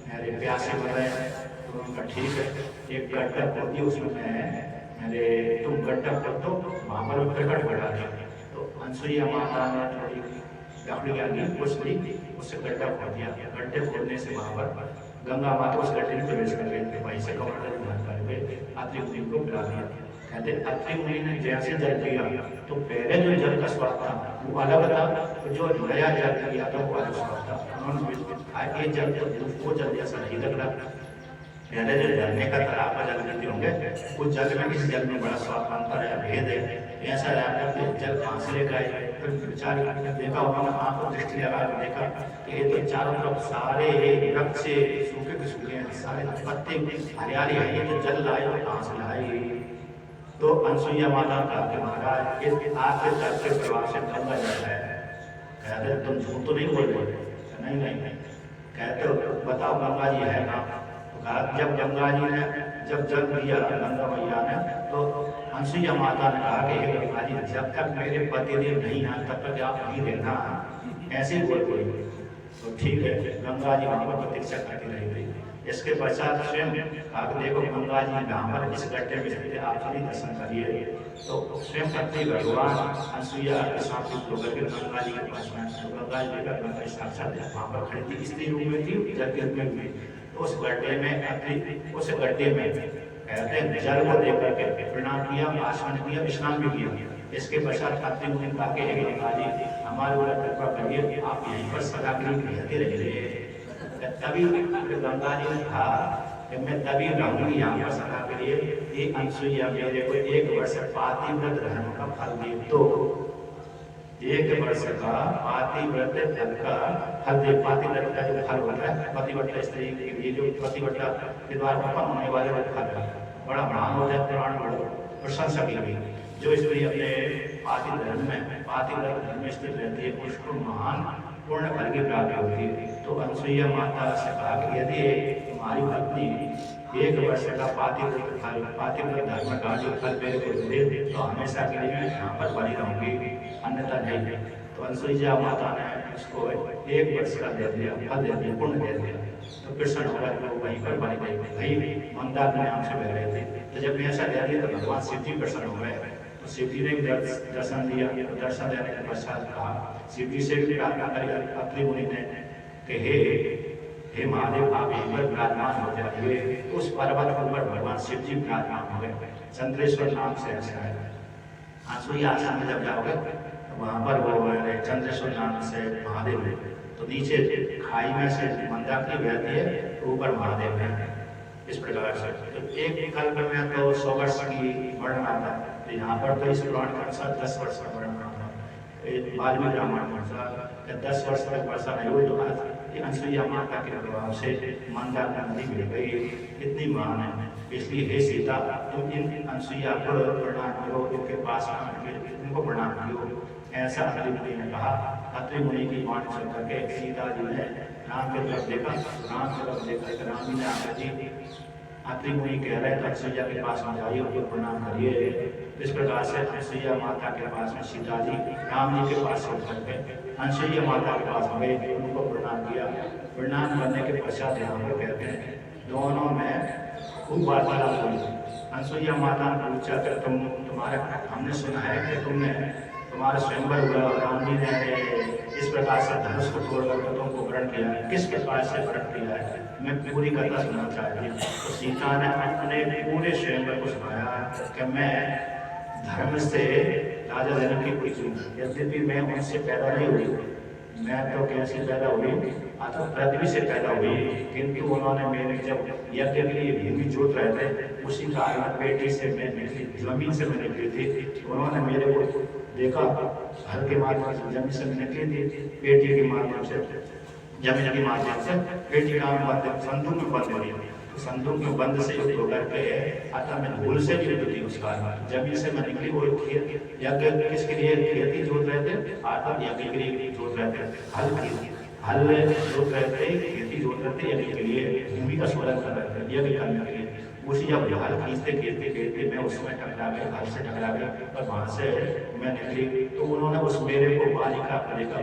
मेरे प्यासे बन रहे हैं। तो उनका ठीक है, एक गड्ढा खोद दिया, उसमें मेरे तुम गड्ढा खोद दो, वहाँ पर प्रकट बढ़ा दिया। तो अनसुईया माता ने थोड़ी लकड़ी आगे कुछ ली, उससे गड्ढा खोद दिया। गड्ढे खोदने से वहाँ पर गंगा माता उस गड्ढे में प्रवेश कर गए थे, वहीं से कमंडल धारण करके अत्रि मुनि को पिला दिया। कहते अत्रि मुनि ने जैसे जल पिया तो पहले जो जल का स्वाद था वो अलग था, तो जो नया जल पिया था वो अलग स्वाद था। उन्होंने ये जल तो वो जल जैसा नहीं लग रहा, पहले जो झरने का तालाब का जल पीते होंगे उस जल में इस जल में बड़ा स्वाद अंतर है, भेद है। ऐसा जल कहाँ से लेकर आए? फिर विचार देखा उन्होंने आँख को दृष्टि लगा कर देखा कि ये तो चारों तरफ सारे वृक्ष से सूखे के सूखे हैं, सारे पत्ते हरियाली है, ये तो जल लाए तो कहाँ से लाए? तो अनसुईया माता का कि महाराज इस आपके जल के प्रभाव से गंगा जल है। कहते तुम झूठ तो नहीं बोल रहे? नहीं, कहते हो बताओ गंगा जी है ना? तो कहा जब गंगा जी ने जब जल दिया गंगा मैया ने, तो हंसिया माता ने कहा कि हे गंगा जी, जब तक मेरे पतिदेव नहीं आए तब तक आप नहीं रहना, ऐसे बोल बोली। तो ठीक है, गंगा जी वहां पर प्रतीक्षा करती रही गई। इसके पश्चात स्वयं कहा कि देखो गंगा जी यहाँ पर इस गड्ढे में स्थित, आप सभी दर्शन करिए। तो स्वयं पति भगवान हंसिया के साथ होकर के गंगा जी के पास में, तो गंगा जी का गंगा साक्षात वहां पर खड़ी थी, स्त्री रूप में थी, जल के रूप में भी। तो उस गड्ढे में उस गड्ढे में कहते हैं जल को देख करके प्रणाम किया, आसमन किया, स्नान भी किया। इसके पश्चात अत्रि मुनि कहा कि हे गंगा जी, हमारे ऊपर कृपा करिए, आप यहीं पर सदा के लिए रहते रहिए। तभी गंगा जी ने कहा कि मैं तभी रहूंगी यहाँ पर सदा के लिए, ये अनसुईया मेरे को 1 वर्ष पातिव्रत रहने का फल दे। तो 1 वर्ष का पातिव्रत फल का फल दे। पातिव्रत का जो फल होता है, पतिव्रता स्त्री के लिए जो पतिव्रता के द्वारा उत्पन्न होने वाले जो फल है, बड़ा महान होता है, पुराण बड़ा प्रशंसा की गई। जो स्त्री अपने पातिव्रत धर्म में स्थित रहती है, उसको महान पूर्ण फल की प्राप्ति होती है। तो अनसुईया माता से कहा कि यदि तुम्हारी पत्नी 1 वर्ष का पातिव्रत धर्म का जो फल मेरे को दे तो हमेशा के लिए मैं यहाँ पर बनी रहूंगी, अन्यथा नहीं। तो अनसुईया माता ने उसको 1 वर्ष का दे दिया, फल दे दिया, पुण्य दे दिया। तो प्रसन्न होकर वो वहीं पर बनी गई। वही मंदाकिनी नाम से बह रहे थे। तो जब ऐसा दे दिया तो भगवान शिव जी प्रसन्न हो गए। तो शिव जी ने भी दर्शन दिया। तो दर्शन देने के पश्चात कहा, शिव जी से भी प्रार्थना करी अत्रि मुनि ने कि हे महादेव, आप यहीं पर विराजमान हो जाइए। तो उस पर्वत पर भगवान शिव जी विराजमान हो गए। चंद्रेश्वर नाम से ऐसा है। अनसुईया आश्रम में जब जाओगे तो वहाँ पर वो चंद्रेश्वर नाम से महादेव है। तो नीचे खाई में से मंदाकिनी बहती है, तो ऊपर महादेव है। इस प्रकार से तो एक कल्प में तो 100 वर्ष की वर्णन आता है, तो यहाँ पर तो इस पुराण के अनुसार 10 वर्ष का वर्णन आता है। वाल्मीकि रामायण के अनुसार 10 वर्ष तक वर्षा नहीं हुई। तो आज अनसुईया माता के प्रभाव से मंदाकिनी नदी मिल गई, इतनी महान है। इसलिए हे सीता, तुम इन अनसुईया को प्रणाम करो, इनके पास इनको प्रणाम करो। ऐसा अत्रि मुनि ने कहा। अत्रि मुनि की वाणी सुन करके सीता जी ने राम की तरफ देखा। राम की तरफ देखा, राम जी ने आकर जी अत्रि मुनि कह रहे थे अनसुईया के पास में जाइए, उनको प्रणाम करिए। इस प्रकार से अनसुईया माता के पास में सीता जी राम जी के पास होकर के अनसुईया माता के पास गए, उनको प्रणाम किया। प्रणाम करने के पश्चात यहाँ पर कहते हैं दोनों में खूब वार्तालाप हुई। अनसुईया माता ने पूछा कि हमने सुना है कि तुम्हारा स्वयंवर हुआ, राम जी ने इस प्रकार से धनुष को तोड़कर तुमको वरण किया, किस प्रकार से वरण किया है, मैं पूरी कथा सुनना चाहती हूँ। तो सीता ने अपने पूरे स्वयंवर को सुनाया कि मैं धर्म से राजा जनक की पुत्री हूँ। यद्यपि मैं उनसे पैदा नहीं हुई, मैं तो कैसे पैदा हुई, तो पृथ्वी से पैदा हुई, किंतु उन्होंने मेरे जब यज्ञ के लिए भूमि जोत रहे थे, उसी काल में पेटी से मैं निकली, जमीन से मैं निकली थी। उन्होंने मेरे को देखा, हल के माध्यम से जमीन से मैं निकली थी, पेटी के माध्यम से, जमीन के माध्यम से, पेटी का माध्यम संदूक में बंद हुई। तो संदूक में बंद से युद्ध होकर के अतः मैं भूल से भी युद्ध थी उस काल में। जमीन से मैं निकली, वो यज्ञ किसके लिए खेती जोत रहे थे, अर्थात यज्ञ के लिए जोत रहे थे, हल जोत रहे थे, खेती जोत रहे थे यज्ञ के लिए, भूमि का शोधन कर रहे थे यज्ञ करने के लिए। उसी जब हल खींचते मैं उसमें टकरा गई, हल से टकरा गई और वहाँ से मैं निकली। तो उन्होंने उस मेरे को बालिका को देखा,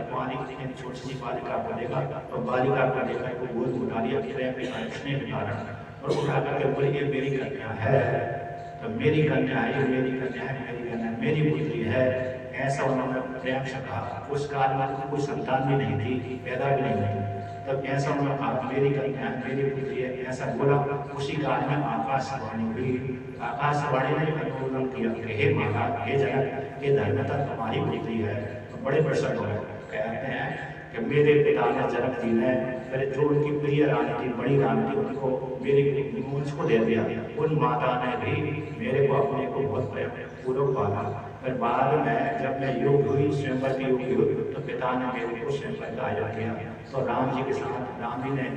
छोटी सी बालिका को देखा, और बालिका को देखा को गोद उठा लिया स्नेह के कारण, और उठा करके बोली ये मेरी कन्या है, तो मेरी कन्या है, मेरी कन्या है, मेरी कन्या, मेरी पुत्री है, ऐसा उन्होंने प्रेम से कहा। उस काल में कोई संतान भी नहीं थी, पैदा भी नहीं हुई, तब ऐसा उन्होंने कहा मेरी कन्या है, मेरी पुत्री है, ऐसा बोला। उसी काल में आकाशवाणी हुई। आकाशवाणी ने अनुमोदन किया कि हे माता, हे जनक, ये धर्मता तुम्हारी पुत्री है। तो बड़े प्रसन्न हो गए। कहते हैं कि मेरे पिता ने जनक जी ने मेरे जो उनकी प्रिय रानी थी, बड़ी रानी थी, उनको मुझको दे दिया। उन माता ने भी मेरे को अपने को बहुत प्रेम पूर्वक पाला। फिर बाद में जब मैं योग हुई, स्वयंवर की योग हुई, तो पिता ने मेरे को स्वयंवर का आयोजन किया। तो राम जी के साथ, राम जी ने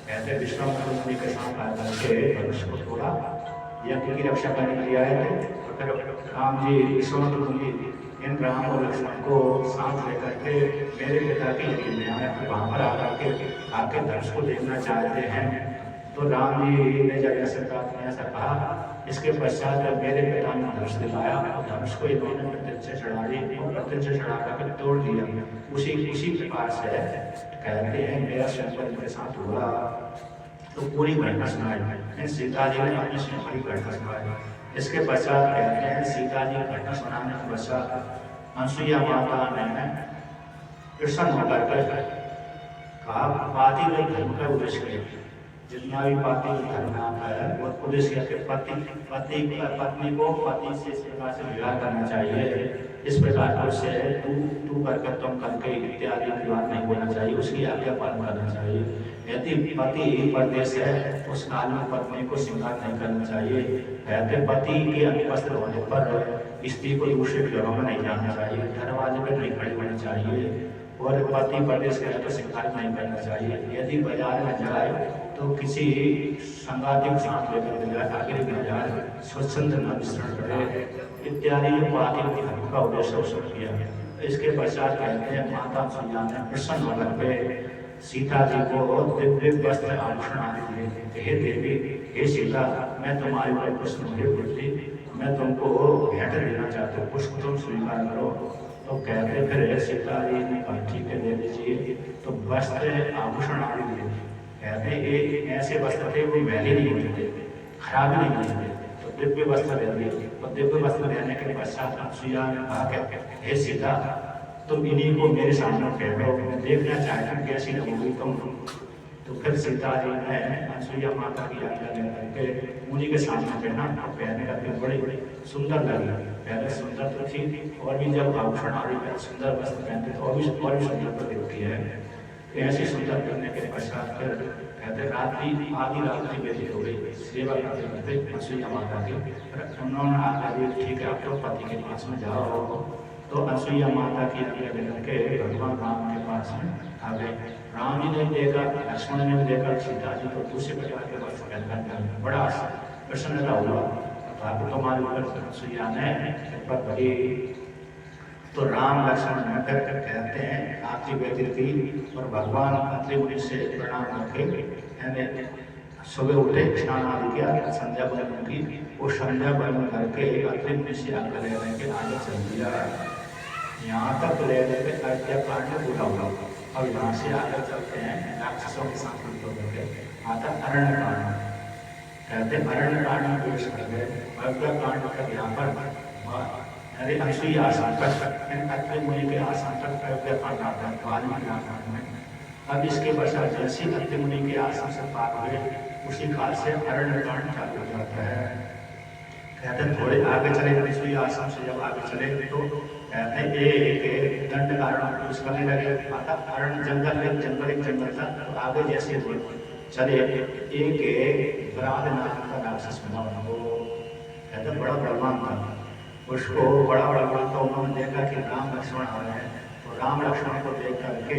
कहते विश्वामित्र मुनि के साथ आकर के धनुष को तोड़ा, यज्ञ की रक्षा करने के लिए आए थे। तो फिर राम जी विश्वामित्र मुनि इन राम और लक्ष्मण को साथ लेकर के मेरे पिता के यज्ञ में आए, वहाँ पर आके धनुष को देखना चाहते हैं। तो राम जी ने जब ऐसा कहा, इसके पश्चात जब मेरे पिता ने धनुष दिखाया तो धनुष को इन्होंने प्रत्यक्ष चढ़ा दी और प्रत्यक्ष चढ़ा करके तोड़ दिया। उसी प्रकार से कहते हैं मेरा स्वयं इनके साथ हुआ। तो पूरी घटना सुनाई, सीता जी ने अपने स्वयं की घटना सुनाई। इसके पश्चात कहते हैं सीता जी घटना सुनाने के पश्चात अनुसुईया माता ने प्रसन्न होकर कहा, पाती में धर्म का उद्देश्य है, जितना भी पाती धर्म आता है वो उद्देश्य के पत्नी को पति से इस प्रकार से विवाह करना चाहिए, इस प्रकार से तू करके तुम करके इत्यादि की बात नहीं बोलना चाहिए, उसकी आज्ञा पालन करना चाहिए। यदि पति परदेश है उस काल में पत्नी को श्रृंगार नहीं करना चाहिए। कहते पति के अनुपस्थित होने पर स्त्री को दूसरे घरों में नहीं जाना चाहिए, दरवाजे पर नहीं खड़ी होनी चाहिए, और पति परदेश के तो श्रृंगार नहीं करना चाहिए। यदि बाजार में जाए तो किसी संगाति को साथ लेकर जाए, आखिर में जाए, स्वच्छंद न विस्तरण करे इत्यादि पाती धर्म का उद्देश्य अवसर किया। इसके पश्चात कहते हैं माता सुजा ने प्रसन्न होकर पे सीता जी को दिव्य वस्त्र आभूषण आदि दिए। हे देवी, हे सीता, मैं तुम्हारे ऊपर प्रसन्न हुए पुत्री, मैं तुमको भेंट देना चाहता हूँ, पुष्प तुम स्वीकार करो। तो कहते फिर सीता जी ने कहा ठीक है दे दीजिए। तो वस्त्र आभूषण आदि दिए। कहते एक ऐसे वस्त्र थे वो मैले नहीं होते थे, खराब नहीं होते थे, तो दिव्य वस्त्र दे दिए। तो दिव्य वस्त्र देने के पश्चात अनुसुईया ने कहा हे सीता, तुम इन्हीं को मेरे सामने पहनो, मैं देखना चाहती हूँ कैसी लगोगी तुम। तो फिर सीता जी ने अनुसुईया माता की आज्ञा लेकर के उन्हीं के सामने पहना, और पहनने करके बड़ी सुंदर लगी। पहले सुंदर तो थी, और भी जब आभूषण आदि सुंदर वस्त्र पहनते तो और भी सुंदर तो दिखती है। ऐसी सुंदर करने के पश्चात फिर कहते आधी रात्रि व्यतीत हो गई, सेवा करते करते अनुसुईया माता की। उन्होंने आज्ञा दी ठीक है आप तो पति के पास में जाओ। तो अनुसुईया माता की आज्ञा लेकर के भगवान राम के पास में आ गए। राम जी ने देखा, लक्ष्मण ने देखा सीता जी को दूसरे प्रकार के वस्त्र पहनकर बड़ा प्रसन्नता हुआ। तुम्हारे ऊपर अनुसुईया ने कृपा करी। तो राम लक्ष्मण मिलकर कहते हैं आरती व्यतीत की, और भगवान अत्रि मुनि से प्रणाम करके सुबह उठे, स्नान आदि किया, संध्या बंदन की। वो संध्या बंदन करके अत्रि मुनि से आकर लेने के आगे चल दिया। यहाँ तक लेने के अयोध्या कांड पूरा हुआ। अब यहाँ से आगे चलते हैं राक्षसों के साथ करके आता अरण्य कांड। कहते अरण्य कांड में प्रवेश कर गए। अयोध्या कांड तक यहाँ पर अरे अनुसुईया आसन तक, अत्रि मुनि के आसन तक अयोध्या कांड आता है वाल्मीकि रामायण में। अब इसके पश्चात जैसे अत्रि मुनि के आसन से पार हुए उसी काल से अरण्य कांड चालू हो जाता है। कहते हैं थोड़े आगे चले, अनुसुईया आश्रम से जब आगे चले तो कहते हैं एक दंड कारण कुछ करने लगे। अरण्य जंगल था। तो आगे जैसे चले एक बराद नाम का राक्षस बना वो कहते बड़ा बलवान था। उसको बड़ा बलवान था। उन्होंने देखा कि राम लक्ष्मण आ रहे हैं, तो राम लक्ष्मण को देख करके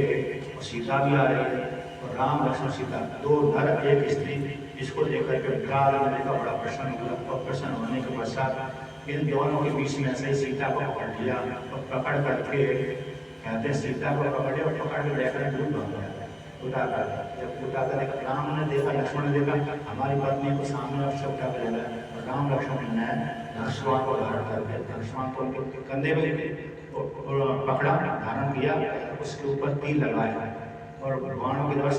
सीता भी आ रही है। तो राम लक्ष्मण सीता दो नर एक स्त्री, इसको लेकर के विकराल होने का बड़ा प्रसन्न हुआ। और प्रसन्न होने के पश्चात इन दोनों के बीच में से सीता को पकड़ लिया और पकड़ करके कहते हैं सीता को पकड़े और पकड़ के लेकर दूर भाग गया उठा कर। जब उठा कर राम ने देखा, लक्ष्मण ने देखा हमारी पत्नी को सामने और उठा कर ले गया। और राम लक्ष्मण ने धनुष्मान को धारण करके धनुष्मान को उनके कंधे में पकड़ा, धारण किया, उसके ऊपर तीर लगाया और बाणों की तरफ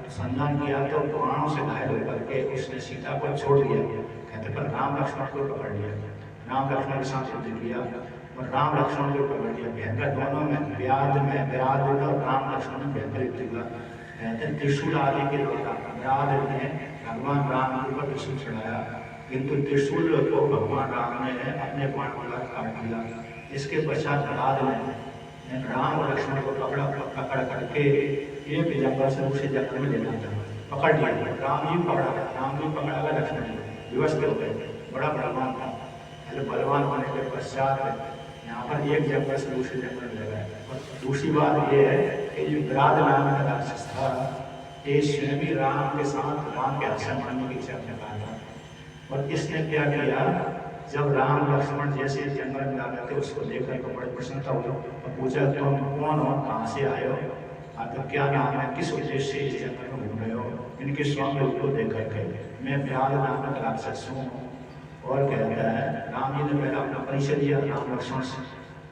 संधान किया तो बाणों से घायल होकर के उसने सीता को छोड़ दिया। कहते पर राम लक्ष्मण को पकड़ लिया, राम लक्ष्मण के साथ युद्ध किया और राम लक्ष्मण को पकड़ लिया। भयंकर दोनों में विराट में और राम लक्ष्मण में भयंकर युद्ध हुआ। कहते हैं त्रिशूल आदि के द्वारा विराट ने भगवान राम के ऊपर त्रिशूल चढ़ाया, किंतु त्रिशूल को भगवान राम ने अपने बाणों द्वारा काट दिया। इसके पश्चात विराट ने राम और लक्ष्मण को पकड़ करके एक जंगल से दूसरे जंगल में ले जाता पकड़ लिया। राम जी पकड़ा गया, लक्ष्मण जी विवश हो गए। बड़ा बलवान था। बलवान होने के पश्चात यहाँ पर एक जंगल से दूसरे जंगल में ले गए। और दूसरी बात यह है कि जो विराट नाम का राक्षस था ये स्वयं भी राम के साथ राम के आश्रम बनने की इच्छा करता था। और इसने क्या किया जब राम लक्ष्मण जैसे जंगल में आ गए थे उसको देखकर तो बड़े प्रसन्नता हुई और पूछा तुम कौन हो, कहाँ से आए हो, तो क्या नाम है, किस उद्देश्य से इस जंगल में घूम रहे हो। इनके स्वामी रूप को देख करके मैं व्याल नाम का राक्षस हूँ। और कहता है राम जी ने पहला अपना परिचय दिया, राम लक्ष्मण से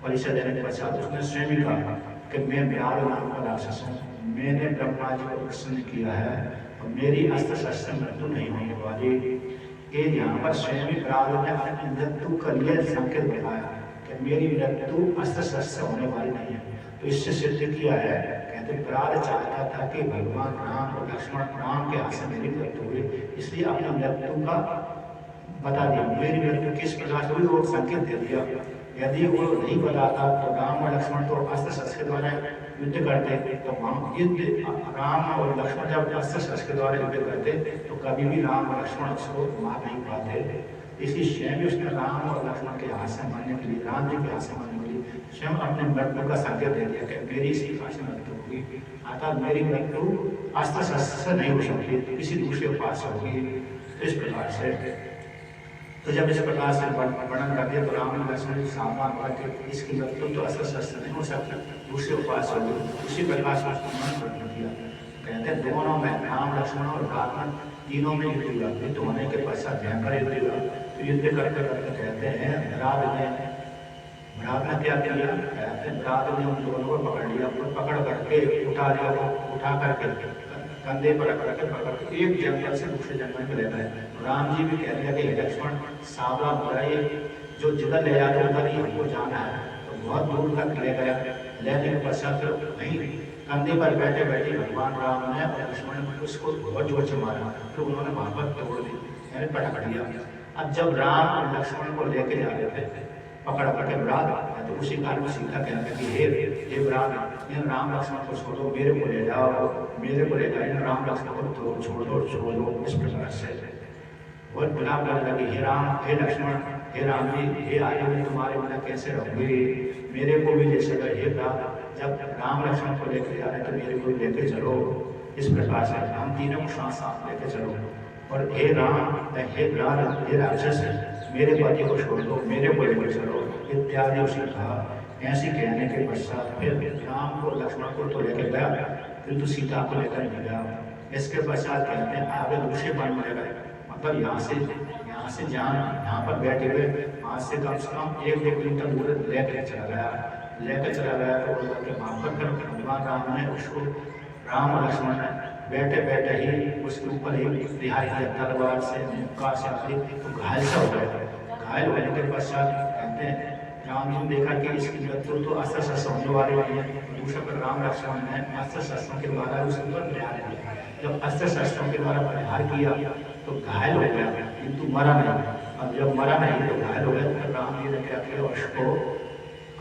परिचय देने के पश्चात उसने स्वयं कहा कि मैं व्याल नाम का राक्षस हूँ, मैंने ब्रह्मा जी को प्रसन्न किया है और मेरी अस्त्र शस्त्र मृत्यु नहीं होने वाली। ये यहाँ पर स्वयं व्याल ने अपनी मृत्यु का लिए संकेत बताया कि मेरी मृत्यु अस्त्र शस्त्र होने वाली नहीं है। तो इससे सिद्ध किया है, कहते व्याल चाहता था कि भगवान राम और लक्ष्मण राम के हाथ से मेरी मृत्यु हुई, इसलिए अपनी मृत्यु का बता दिया, मेरी मृत्यु किस प्रकार हुई वो संकेत दे दिया। यदि वो नहीं बताता तो राम और लक्ष्मण तो अस्त्र शस्त्र के द्वारा युद्ध करते, तो राम और लक्ष्मण जब अस्त्र शस्त्र के द्वारा युद्ध करते तो कभी भी राम और लक्ष्मण उसको मार नहीं पाते। इसलिए स्वयं उसने राम और लक्ष्मण के हाथ से मारने के लिए, राम जी के हाथ से मारने के लिए स्वयं अपने मृत्यु का संकेत दे दिया कि मेरी इसी हाथ से मृत्यु होगी, अर्थात मेरी मृत्यु अस्त्र शस्त्र से नहीं हो सकती, किसी दूसरे उपाय से होगी। इस प्रकार से तो जब इस प्रकार से वर्णन कर दिया तो राम ने लक्ष्मण को सावधान करके इसकी मृत्यु तो अस्त्र शस्त्र नहीं हो सकता, दूसरे उपाय से होगी। उसी प्रकार से उसको मन वर्णन किया। कहते हैं दोनों में राम लक्ष्मण और भगवान तीनों में युद्ध हुआ, युद्ध होने के पश्चात भयंकर युद्ध हुआ। तो युद्ध करते करते कहते हैं भ्रात ने क्या किया, कहते हैं भ्रात ने उन दोनों को पकड़ लिया, पकड़ करके उठा लिया, उठा करके कंधे पर रख करके पकड़ के एक जंगल से दूसरे जंगल में ले गए। राम जी भी कह दिया कि लक्ष्मण सावधान हो रहा है, जो जिधर ले जाते उधर ही हमको जाना है। तो बहुत दूर तक ले गया, लेने के पश्चात वहीं कंधे पर बैठे बैठे भगवान राम ने और लक्ष्मण ने उसको बहुत जोर से मारा, तो उन्होंने वहां पर तोड़ दी, यानी पटक दिया। अब जब राम और लक्ष्मण को लेके जा रहे थे पकड़ पकड़ भ्रात, तो उसी काल में सीता कहते कि हे भ्रात, इन राम लक्ष्मण को छोड़ो, मेरे को ले जाओ, मेरे को ले जाओ, इन राम लक्ष्मण को छोड़ दो। इस प्रकार से बहुत विलाप करने लगे, हे राम, हे लक्ष्मण, हे राम जी, हे आगे में तुम्हारे बिना कैसे रहूंगी, मेरे को भी ले चलो। हे भ्रात, जब राम लक्ष्मण को लेकर जा रहे तो मेरे को लेकर चलो। इस प्रकार से हम तीनों को साथ साथ लेकर चलो। और हे राम, हे भ्रात, हे राक्षस, मेरे पति को छोड़ दो, मेरे को लेकर चलो इत्यादि उसने कहा। ऐसी कहने के पश्चात फिर राम को लक्ष्मण को तो लेकर गया, फिर तो सीता को लेकर नहीं गया। इसके पश्चात कहते हैं आगे दूसरे वन में गए, मतलब यहाँ से जहाँ यहाँ पर बैठे हुए वहाँ से कम 1-2 किलोमीटर दूर लेकर चला गया। तो वहाँ पर भगवान राम ने उसको, राम और लक्ष्मण ने बैठे बैठे ही उसके ऊपर ही रिहाई किया तलवार से, मुक्का से, तो घायल सा हो गया। घायल होने के पश्चात कहते हैं राम जी ने देखा कि इसकी मृत्यु तो अस्त्र शस्त्र होने वाली नहीं है। दूसरे पर राम लक्ष्मण ने अस्त्र शस्त्रों के द्वारा उसके ऊपर प्रहार किया। जब अस्त्र शस्त्रों के द्वारा प्रहार किया तो घायल हो गया, किंतु मरा नहीं। अब जब मरा नहीं तो घायल हो गया, तो राम जी ने क्या किया, उसको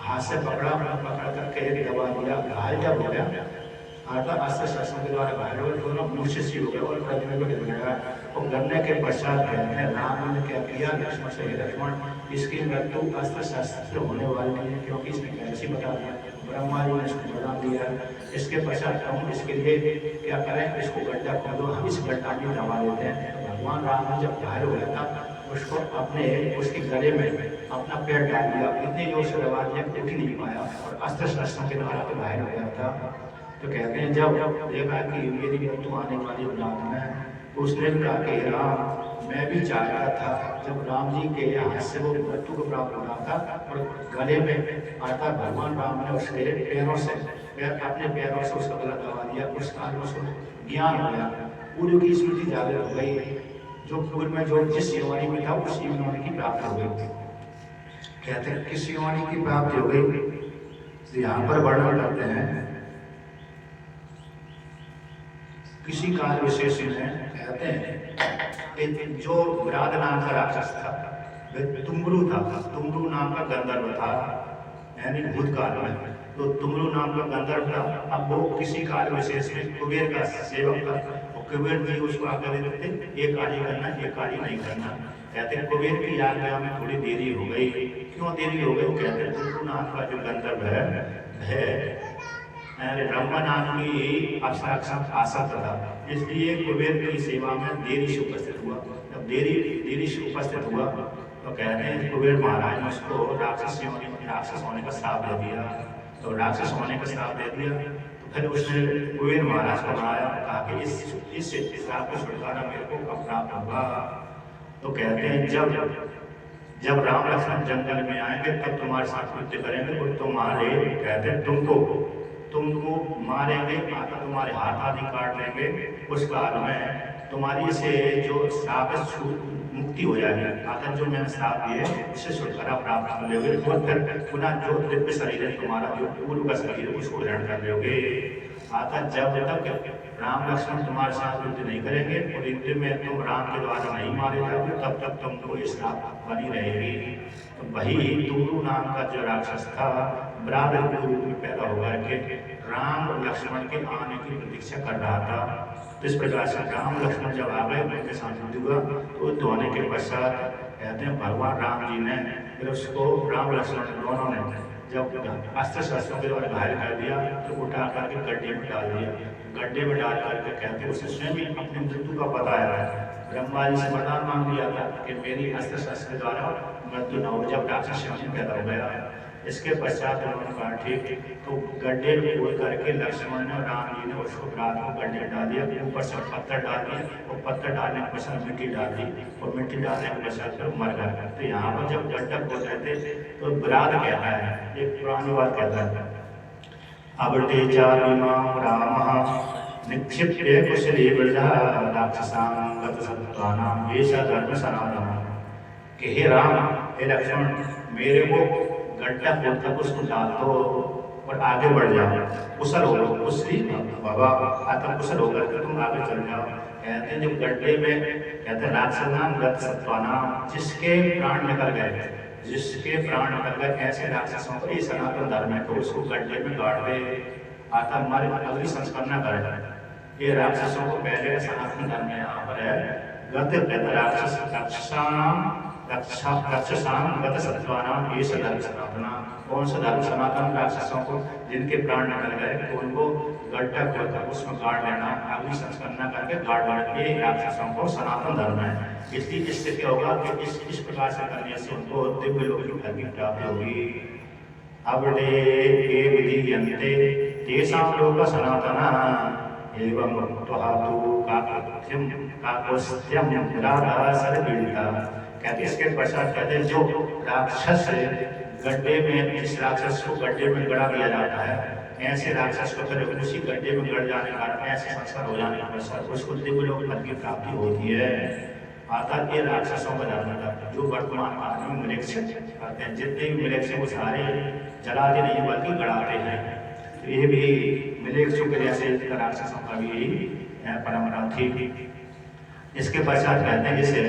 हाथ से पकड़ करके एक दबा दिया। घायल जब हो गया, अर्थात अस्त्र शस्त्रों के द्वारा घायल हो गए, दोनों मूर्छित सी हो गए और प्रतिमा को गिर गया। और गिरने के पश्चात कहते हैं राम ने क्या किया, लक्ष्मण से, लक्ष्मण, इसकी मृत्यु अस्त्र शस्त्र से होने वाली नहीं है, क्योंकि इसने कैसे बता दिया, ब्रह्मा जी ने इसको बता दिया। इसके पश्चात हम इसके लिए क्या करें, इसको गड्ढा खोदो, हम इस गड्ढा में दबा देते हैं। तो भगवान राम ने जब घायल हो गया था उसको उसके गले में अपना पैर डाल दिया, इतनी जोर से दबा दिया उठ ही नहीं पाया और अस्त्र शस्त्रों के द्वारा तो घायल हो गया था। तो कहते हैं जब देखा कि मेरी मृत्यु आने वाली औलाद में, उसने कहा कि राम, मैं भी चाहता था जब राम जी के हाथ से वो मृत्यु को प्राप्त हो रहा था और गले में आता, भगवान राम ने उसके पैरों से अपने पैरों से उसका गला दबा दिया। उस काल में उसको ज्ञान हो गया, पूर्व की स्मृति जागृत हो गई, जो पूर्व में जो जिस योनि में था उस योनि की प्राप्ति हो गई। कहते हैं किस योनि की प्राप्ति हो गई, तो यहाँ पर वर्णन करते हैं किसी काल विशेष में। कहते हैं जो विराट नाम का राक्षस था, वह तुमरु था, तुमरु नाम का गंधर्व था, यानी भूतकाल में। तो तुमरु नाम का गंधर्व था। अब वो किसी काल विशेष में कुबेर का सेवक था, और कुबेर जी उसको आज्ञा देते थे एक कार्य करना, एक कार्य नहीं करना। कहते हैं कुबेर की आज्ञा में थोड़ी देरी हो गई। क्यों देरी हो गई, कहते हैं तुमरु नाम का जो गंधर्व है ब्रह्मा नाम की आसक्त था, इसलिए कुबेर की सेवा में देरी से उपस्थित हुआ। जब देरी से उपस्थित हुआ तो कहते हैं कुबेर महाराज ने उसको राक्षस होने का श्राप दे दिया। तो राक्षस होने का श्राप दे दिया तो फिर उसने कुबेर महाराज को बनाया, कहा कि इस श्राप को छुटकारा मेरे को कब प्राप्त होगा। तो कहते हैं जब राम लक्ष्मण जंगल में आएंगे तब तुम्हारे साथ युद्ध करेंगे और तुम्हारे कहते हैं तुमको मारेंगे, तुम्हारे हाथ आदि काट लेंगे। उस काल में तुम्हारी से जो श्राप है मुक्ति हो जाएगी, आखिर जो मैंने श्राप दिए उससे छुटकारा प्राप्त कर लोगे। और फिर पुनः जो दिव्य शरीर है तुम्हारा, जो पूर्व का शरीर है उसको ग्रहण कर लोगे। आखिर जब तक राम लक्ष्मण तुम्हारे साथ युद्ध नहीं करेंगे और युद्ध में तुम राम के द्वारा नहीं मारे जाओगे तब तक तुमको ये श्राप बनी रहेगी। तो वही तुरु नाम का जो राक्षस था ब्राह्मण के रूप में पैदा हुआ कि राम और लक्ष्मण के आने की प्रतीक्षा कर रहा था। तो इस प्रकार से राम लक्ष्मण जब आ गए उनके साथ युद्ध हुआ तो युद्ध होने के पश्चात कहते हैं भगवान राम जी ने फिर उसको राम लक्ष्मण दोनों ने जब अस्त्र शस्त्रों के द्वारा घायल कर दिया तो उठा करके गड्ढे में डाल दिया। गड्ढे में डाल करके कहते उसे स्वयं ही अपनी मृत्यु का पता है। ब्रह्मा जी से वरदान मांग लिया था कि मेरी अस्त्र शस्त्र के द्वारा मृत्यु न हो। जब राक्षस पैदा हो गया इसके पश्चात उन्होंने कहा ठीक, तो गड्ढे में खोल करके लक्ष्मण ने राम जी ने उसको रात को गड्ढे में डाल दिया, ऊपर से पत्थर डाल दिया और पत्थर डालने के पश्चात मिट्टी डाल दी और मिट्टी डालने के पश्चात फिर मर गया। तो यहाँ पर जब गड्ढा खोल रहे थे तो विराट कहता है, एक पुरानी बात कहता है, अवटे चारिमां रामः निक्षिप्य कुशले वृजा राक्षसां गतसत्त्वानां एषा धर्म सनातनः। कि हे राम, हे लक्ष्मण, मेरे को गड्ढा खोद कर उसको डाल दो और आगे बढ़ जाओ, कुशल हो कुशली बाबा आता कुशल होकर के तुम आगे चल जाओ। कहते हैं जब गड्ढे में कहते हैं राक्षसानां गतसत्त्वानां, जिसके प्राण निकल गए, जिसके प्राण निकल गए ऐसे राक्षसों को ये सनातन धर्म है तो उसको गड्ढे में गाड़ दे, आता हमारे अगली संस्कार न करे। ये राक्षसों को पहले सनातन धर्म में यहाँ पर है गत राक्षसां गतसत्त्वानां एष धर्म सनातनः। कौन सा धर्म सनातन? राक्षसों को जिनके प्राण निकल गए तो उनको गड्ढा खोदकर उसमें गाड़ लेना, अग्नि संस्कार न करके गाड़ लेना, ये राक्षसों को सनातन धर्म है। इसलिए इससे क्या होगा कि इस प्रकार से करने से उनको दिव्य लोक की फल की प्राप्ति होगी। अवडे ये विधीयन्ते तेषां लोक सनातनः एवं त्वहातु काकोस्त्यं राधा सर्वपीडिता। कहते इसके पश्चात कहते हैं जो राक्षस गड्ढे में, जिस राक्षस को गड्ढे में गड़ा दिया जाता है ऐसे राक्षस को फिर उसी गड्ढे में गड़ जाने का ऐसे संस्कार हो जाने के पश्चात उसको दिव्य लोक फल की प्राप्ति होती है। अर्थात ये राक्षसों का धर्म था जो वर्तमान काल में मृक्ष करते हैं। जितने भी मृक्ष वो सारे जलाते नहीं बल्कि गड़ाते हैं। तो ये भी मृक्षों के जैसे राक्षसों का भी परंपरा थी। इसके पश्चात कहते हैं जैसे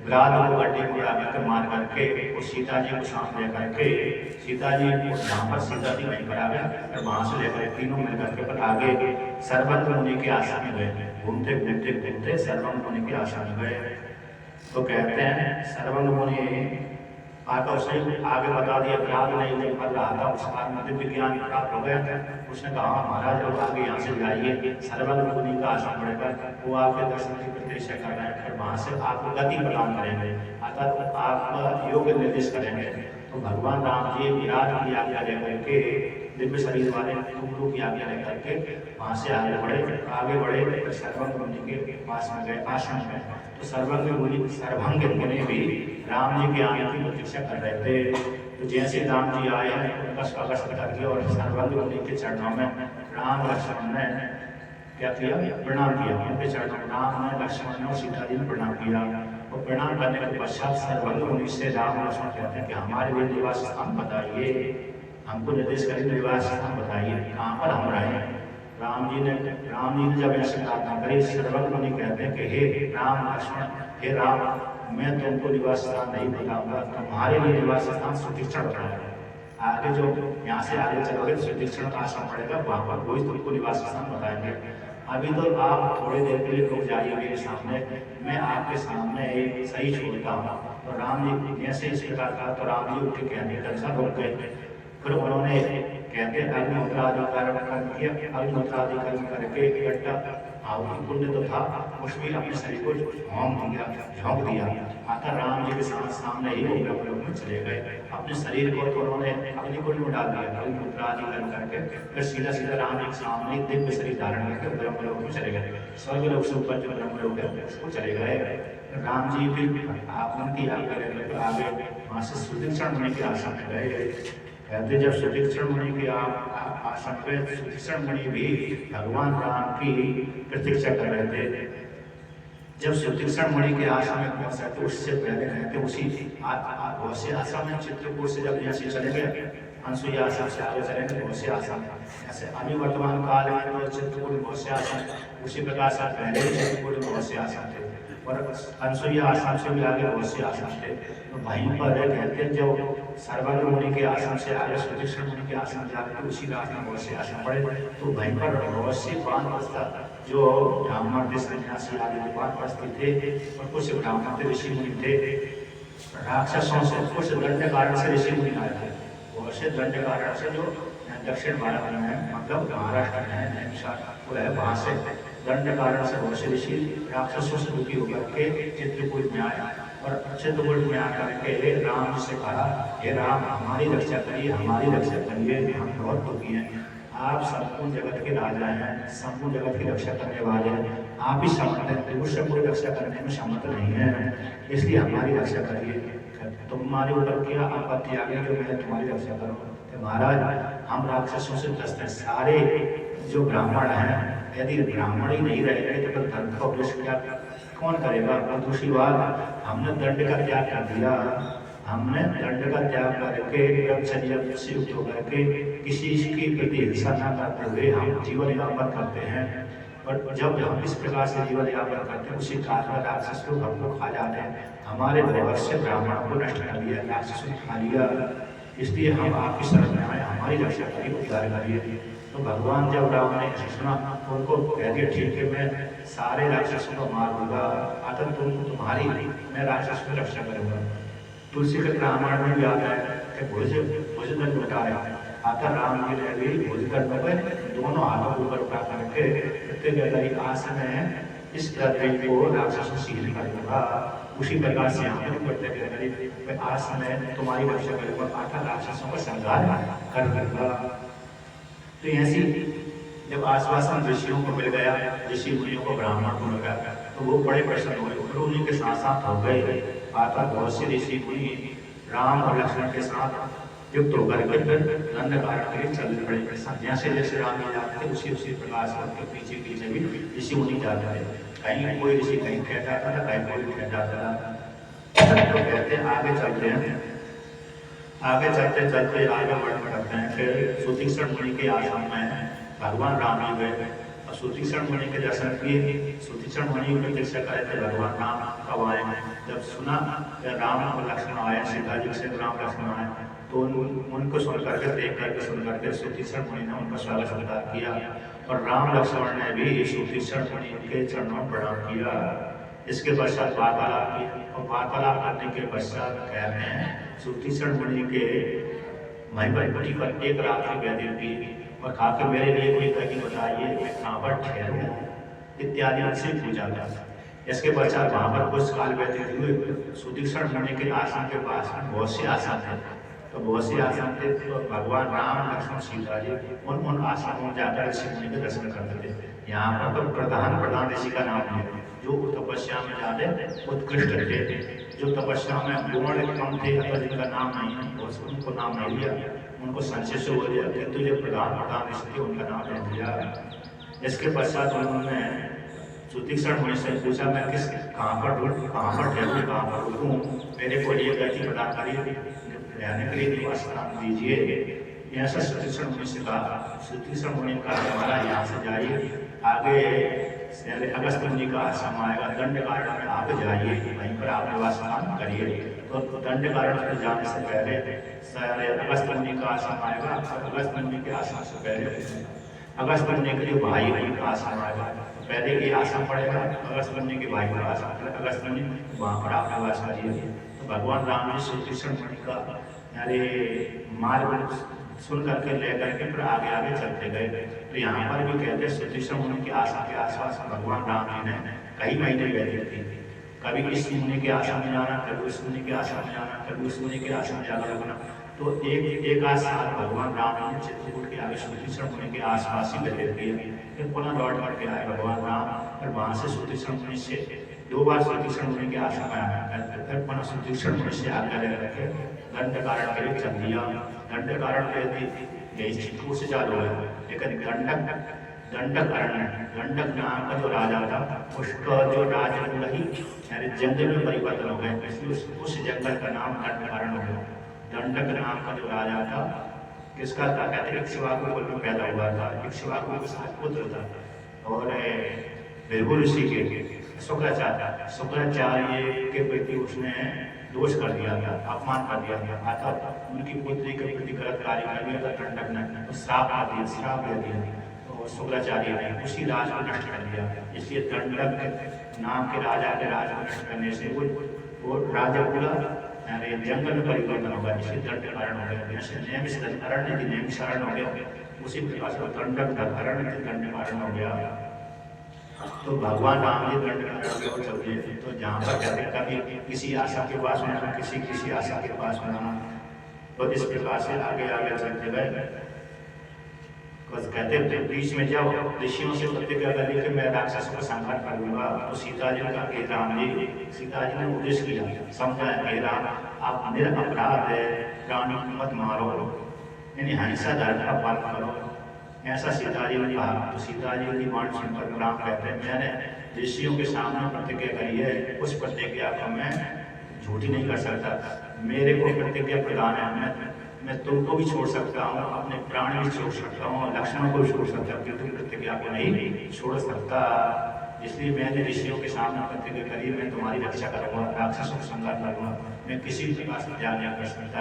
विराट को गड्ढे में उड़ा मार करके और सीता जी को साथ लेकर के सीता जी यहाँ पर सीता जी वहीं पर आ गए और वहाँ से लेकर तीनों मिलकर के पर आगे सर्वंग मुनि के आश्रम में गए। घूमते घूमते घूमते सर्वंग मुनि के आश्रम में गए तो कहते हैं सर्वंग मुनि आकर उसने आगे बता दिया विराट नहीं पढ़ रहा था, उसका मध्य विज्ञान प्राप्त हो गया था। उसने कहा महाराज लोग आगे यहाँ से जाइए, सर्वंग मुनि का आश्रम बढ़कर वो आपके दर्शन की प्रतीक्षा कर रहे हैं, फिर वहाँ से आपको गति प्रदान करेंगे, अर्थात आपका योग निर्देश करेंगे। तो भगवान राम जी विराट की आज्ञा लेकर के दिव्य शरीर वाले टुकड़ों की आज्ञा लेकर के वहाँ से आगे बढ़े सर्वंग मुनि के पास में गए आश्रम में। तो सर्वंग मुनि भी राम जी के आने की प्रतीक्षा कर रहे थे। तो जैसे राम जी आए हैं उनका स्वागत कर दिया और सर्वंग मुनि के चरणों में राम लक्ष्मण ने क्या किया? प्रणाम किया। उनके चरणों में राम ने, लक्ष्मण ने और सीता जी ने प्रणाम किया। और प्रणाम करने के पश्चात सर्वंग मुनि से राम लक्ष्मण कहते हैं कि हमारे लिए निवास स्थान बताइए, हमको निर्देश करिए, निवास स्थान बताइए कहाँ पर हम रहें। राम जी ने जब ऐसे प्रार्थना करी, सर्वंग मुनि कहते हैं कि हे राम लक्ष्मण, हे राम, मैं तुमको निवास स्थान नहीं बताऊंगा, तुम्हारे लिए निवास स्थान सुतीक्षण बताऊंगा। आगे जो यहाँ से आगे चलोगे सुतीक्षण का आश्रम पड़ेगा, वहाँ पर कोई तुमको निवास स्थान बताएंगे। अभी तो आप थोड़ी देर के लिए रुक जाइए मेरे सामने, मैं आपके सामने एक सही छोड़ता हूँ। तो राम जी जैसे इस प्रकार कहा तो राम जी उठ के कहने दर्शन रुक गए। फिर उन्होंने कहते हैं अग्निहोत्रादि कर्म किया, अग्निहोत्रादि कर्म करके इकट्ठा आहुति पुण्य तो था, उसमें अपने शरीर को झोंक दिया। माता राम जी के सामने ही वो ब्रह्मलोक में चले गए। अपने शरीर को तो उन्होंने अग्निकुंड में डाल दिया, अग्निहोत्रादि कर्म करके, फिर सीधा सीधा राम जी के सामने दिव्य शरीर धारण करके ब्रह्मलोक में चले गए। स्वर्गलोक से ऊपर जो ब्रह्मलोक है उसको चले गए। राम जी फिर उनकी आगे वहाँ से सुदीक्षण मुनि के आश्रम में गए। कहते जब सुदीक्षण मुनि के आश्रम पे सुदीक्षण मुनि भी भगवान राम की प्रतीक्षा कर रहे थे। जब सुदीक्षण मुनि के आश्रम में पहुंचा तो उससे पहले कहते उसी आश्रम में चित्रकूट से जब यहाँ से चले गए, अनसुईया आश्रम से आगे चलेंगे बहुत आश्रम है। ऐसे अभी वर्तमान काल में तो चित्रकूट बहुत से आश्रम, उसी प्रकार से पहले भी चित्रकूट में बहुत से आश्रम थे और अनसुईया आश्रम से भी आगे बहुत से आश्रम थे। तो वहीं पर कहते हैं जब सर्वज्ञ मुनि के आश्रम से आगे सुदीक्षण मुनि के आश्रम जाकर उसी रात में बहुत से आश्रम पड़े। तो वहीं पर बहुत सी वानप्रस्थ जो ब्राह्मण थे, सन्यासी आदि वानप्रस्थ थे और कुछ ब्राह्मण थे, ऋषि मुनि थे। राक्षसों से कुछ दंड कारण से ऋषि मुनि आए थे, बहुत से दंड कारण से जो दक्षिण भारत में है, मतलब महाराष्ट्र में है, वहाँ से दंड कारण से बहुत से ऋषि राक्षसों से दुखी होकर के चित्रकूट में आए और चित्रकूट में आकर के राम जी से कहा, हे राम हमारी रक्षा करिए, हमारी रक्षा करिए, हम बहुत दुखी हैं। आप संपूर्ण जगत के राजा हैं, संपूर्ण जगत की रक्षा करने वाले हैं, आप ही समर्थ हैं, दूसरे कोई रक्षा करने में समर्थ नहीं है, इसलिए हमारी रक्षा करिए। तुम्हारे ऊपर क्या आपत्ति आ गई जो मैं तुम्हारी रक्षा करूँ? महाराज हम राक्षसों से ग्रस्त हैं, सारे जो ब्राह्मण हैं, यदि ब्राह्मण ही नहीं रहेंगे तो फिर धर्म का उपदेश क्या कौन करेगा? और दूसरी बात, हमने दंड का त्याग कर दिया, हमने दंड का त्याग करके ब्रह्मचर्य से युक्त होकर के किसी की प्रति हिंसा न करते हुए हम जीवन यापन करते हैं। और जब हम इस प्रकार से जीवन यापन करते हैं, उसी काल में राक्षस लोग हमको खा जाते हैं। हमारे बहुत से ब्राह्मणों को नष्ट कर दिया, राक्षसों ने खा लिया, इसलिए हम आपकी शरण में आए, हमारी रक्षा करिए, उद्धार करिए। तो भगवान जब राम ने सुना तो उनको कह दिया, ठीक है मैं सारे राक्षसों को मार दूंगा, अतः तुम्हारी मैं राक्षस की रक्षा करूंगा। तुलसी के रामायण में भी आता है कि भुजदंड उठाया, आता राम जी ने भी भुजदंड में दोनों हाथों को ऊपर उठा करके आसन है इस पृथ्वी को राक्षसों से हील कर दूंगा। उसी प्रकार से यहाँ पर करते आज मैं तुम्हारी रक्षा करूंगा, आठा राक्षसों का संहार कर दूंगा। तो ऐसी जब आश्वासन ऋषियों को मिल गया, ऋषि मुनियों को ब्राह्मण को मिल गया, तो वो बड़े प्रसन्न हुए और उन्हीं के साथ साथ हो गए। आता बहुत से ऋषि मुनि राम और लक्ष्मण के साथ युक्त होकर के दंड कारण के लिए चल पड़े। जैसे जैसे राम जी जाते थे उसी प्रकार से उनके पीछे पीछे भी ऋषि मुनि जाते थे। कहीं कोई ऋषि कहीं ठहर जाता था, कहीं कोई ठहर जाता था। तो कहते हैं आगे चलते हैं, आगे चलते चलते आगे बढ़ते हैं। फिर सुदीक्षण मुनि के आश्रम में भगवान राम जी गए और सुदीक्षण मुनि के दर्शन किए। सुदीक्षण मुनि की प्रतीक्षा करे थे भगवान राम कब आए। जब सुना राम और लक्ष्मण आए, सीता जी से राम लक्ष्मण आए, तो उनको सुन करके देख करके सुन करके सुदीक्षण मुनि ने उनका स्वागत सत्कार किया और राम लक्ष्मण ने भी सुदीक्षण मुनि के चरणों में प्रणाम किया। इसके पश्चात वार्तालाप किया और वार्तालाप करने के पश्चात कहते हैं सुदीक्षण मुनि के महिमती पर एक रात्रि व्यतीत की और खाकर मेरे लिए कोई कहीं बताइए मैं कहाँ पर ठहरूं इत्यादि उनसे पूछा गया। इसके पश्चात वहाँ पर कुछ काल व्यतीत हुए। सुदीक्षण मुनि के आश्रम के पास बहुत से आश्रम थे, तो बहुत से आश्रम थे, तो भगवान राम लक्ष्मण सीता जी उन आश्रमों में जाकर ऋषि मुनि के दर्शन करते थे। यहाँ पर तो प्रधान ऋषि का नाम है जो तपस्या में ज्यादा उत्कृष्ट थे, जो तपस्या में गुण कम थे अथवा जिनका नाम नहीं है उनको नाम नहीं दिया, उनको संशय से हो दिया, किंतु जो प्रधान ऋषि थे उनका नाम नहीं दिया। इसके पश्चात उन्होंने सुदीक्षण मुनि से पूछा मैं कहाँ पर ठहरूं, कहाँ पर रुकूं, मेरे को ये गति प्रदान करिए, रहने के लिए निवास स्थान दीजिए। ऐसा सुदीक्षण मुनि से कहा। सुदीक्षण मुनि का हमारा यहाँ से जाइए, आगे अगस्त मुनि का आश्रम आएगा, दंड कारण में आगे जाइए, वहीं पर आप निवास स्थान करिए। तो दंड कारण में जाने से पहले अगस्त मुनि का आश्रम आएगा, अगस्त मुनि के आश्रम से पहले अगस्त मुनि के जो भाई उनका आश्रम आएगा, पहले ये आश्रम पड़ेगा अगस्त मुनि के भाई का आश्रम, अगस्त मुनि वहाँ पर आप निवास करिए। तो भगवान राम जी सुदीक्षण मुनि का मार्ग सुन करके ले करके फिर आगे आगे चलते गए। तो यहाँ पर भी कहते हैं सुतीक्षण मुनि के आश्रम के आसपास भगवान राम जी ने कई महीने व्यतीत की। कभी इस मुनि के आश्रम में जाना, कभी उस मुनि के आश्रम में जाना, कभी उस मुनि के आश्रम में जाकर रुकना। तो एक आध साल भगवान राम ने चित्रकूट के आगे सुतीक्षण मुनि के आसपास ही व्यतीत किए। फिर पुनः लौट करके आए भगवान राम, और वहाँ से सुतीक्षण मुनि से 2 बार सुतीक्षण मुनि के आश्रम में आया। फिर पुनः सुतीक्षण मुनि से आगे ले करके दंडकारण्य के लिए चल दिया। दंडकारण्य यही चित्रकूट से चालू है, लेकिन दंडक नाम का जो राजा था, उसका जो राजकुल ही यानी जंगल में परिवर्तन हो गए, इसलिए उस जंगल का नाम दंडकारण्य हो गया। दंडक नाम का जो राजा था, किसका था? कहते हैं इक्ष्वाकु कुल में पैदा हुआ था। इक्ष्वाकु के 7 पुत्र था, और भृगु ऋषि के शुक्राचार्य के प्रति उसने दोष कर दिया था, अपमान कर दिया था, अतः उनकी पुत्री के प्रति गलत कार्य कर दिया था दंडक ने, तो श्राप दे दिया। तो शुक्राचार्य ने उसी राज को नष्ट कर दिया। इसलिए दंडक नाम के राजा के राज को नष्ट करने से वो राजा पूरा जंगल में परिवर्तन होगा, इसलिए दंडकारण्य हो गया। जैसे नैमिषारण्य हो गया, उसी प्रकार से दंडकारण्य हो गया। तो भगवान राम जी दंडकारण्य को चलते हैं। तो जहाँ पर कहते हैं कभी किसी आशा के पास में आना, किसी आशा के पास में आना, तो इस प्रकार से आगे आगे चलते गए। बस कहते थे बीच में जब ऋषियों से प्रतिज्ञा कर ली कि मैं राक्षसों को संहार कर दूंगा, तो सीता जी ने कहा कि राम जी, सीता जी ने उपदेश किया, समझाया कि राम आप निरपराध है, प्राणी को मत मारो, यानी हिंसा धर्म का पालन करो, ऐसा सीता जी ने कहा। तो सीता जी की बात सुनकर राम कहते हैं मैंने ऋषियों के सामने प्रतिज्ञा करी है, उस प्रतिज्ञा को मैं झूठी नहीं कर सकता। मेरे को प्रतिज्ञा प्रदान है, मैं तुमको भी छोड़ सकता हूँ, अपने प्राण भी छोड़ सकता हूँ, लक्ष्मण को भी छोड़ सकता हूँ, किंतु प्रतिज्ञा को नहीं छोड़ सकता। इसलिए मैंने ऋषियों के सामने प्रतिज्ञा करी, मैं तुम्हारी रक्षा करूँगा, राक्षसों को संहार करूँगा, मैं किसी भी प्रकार से त्याग नहीं कर सकता।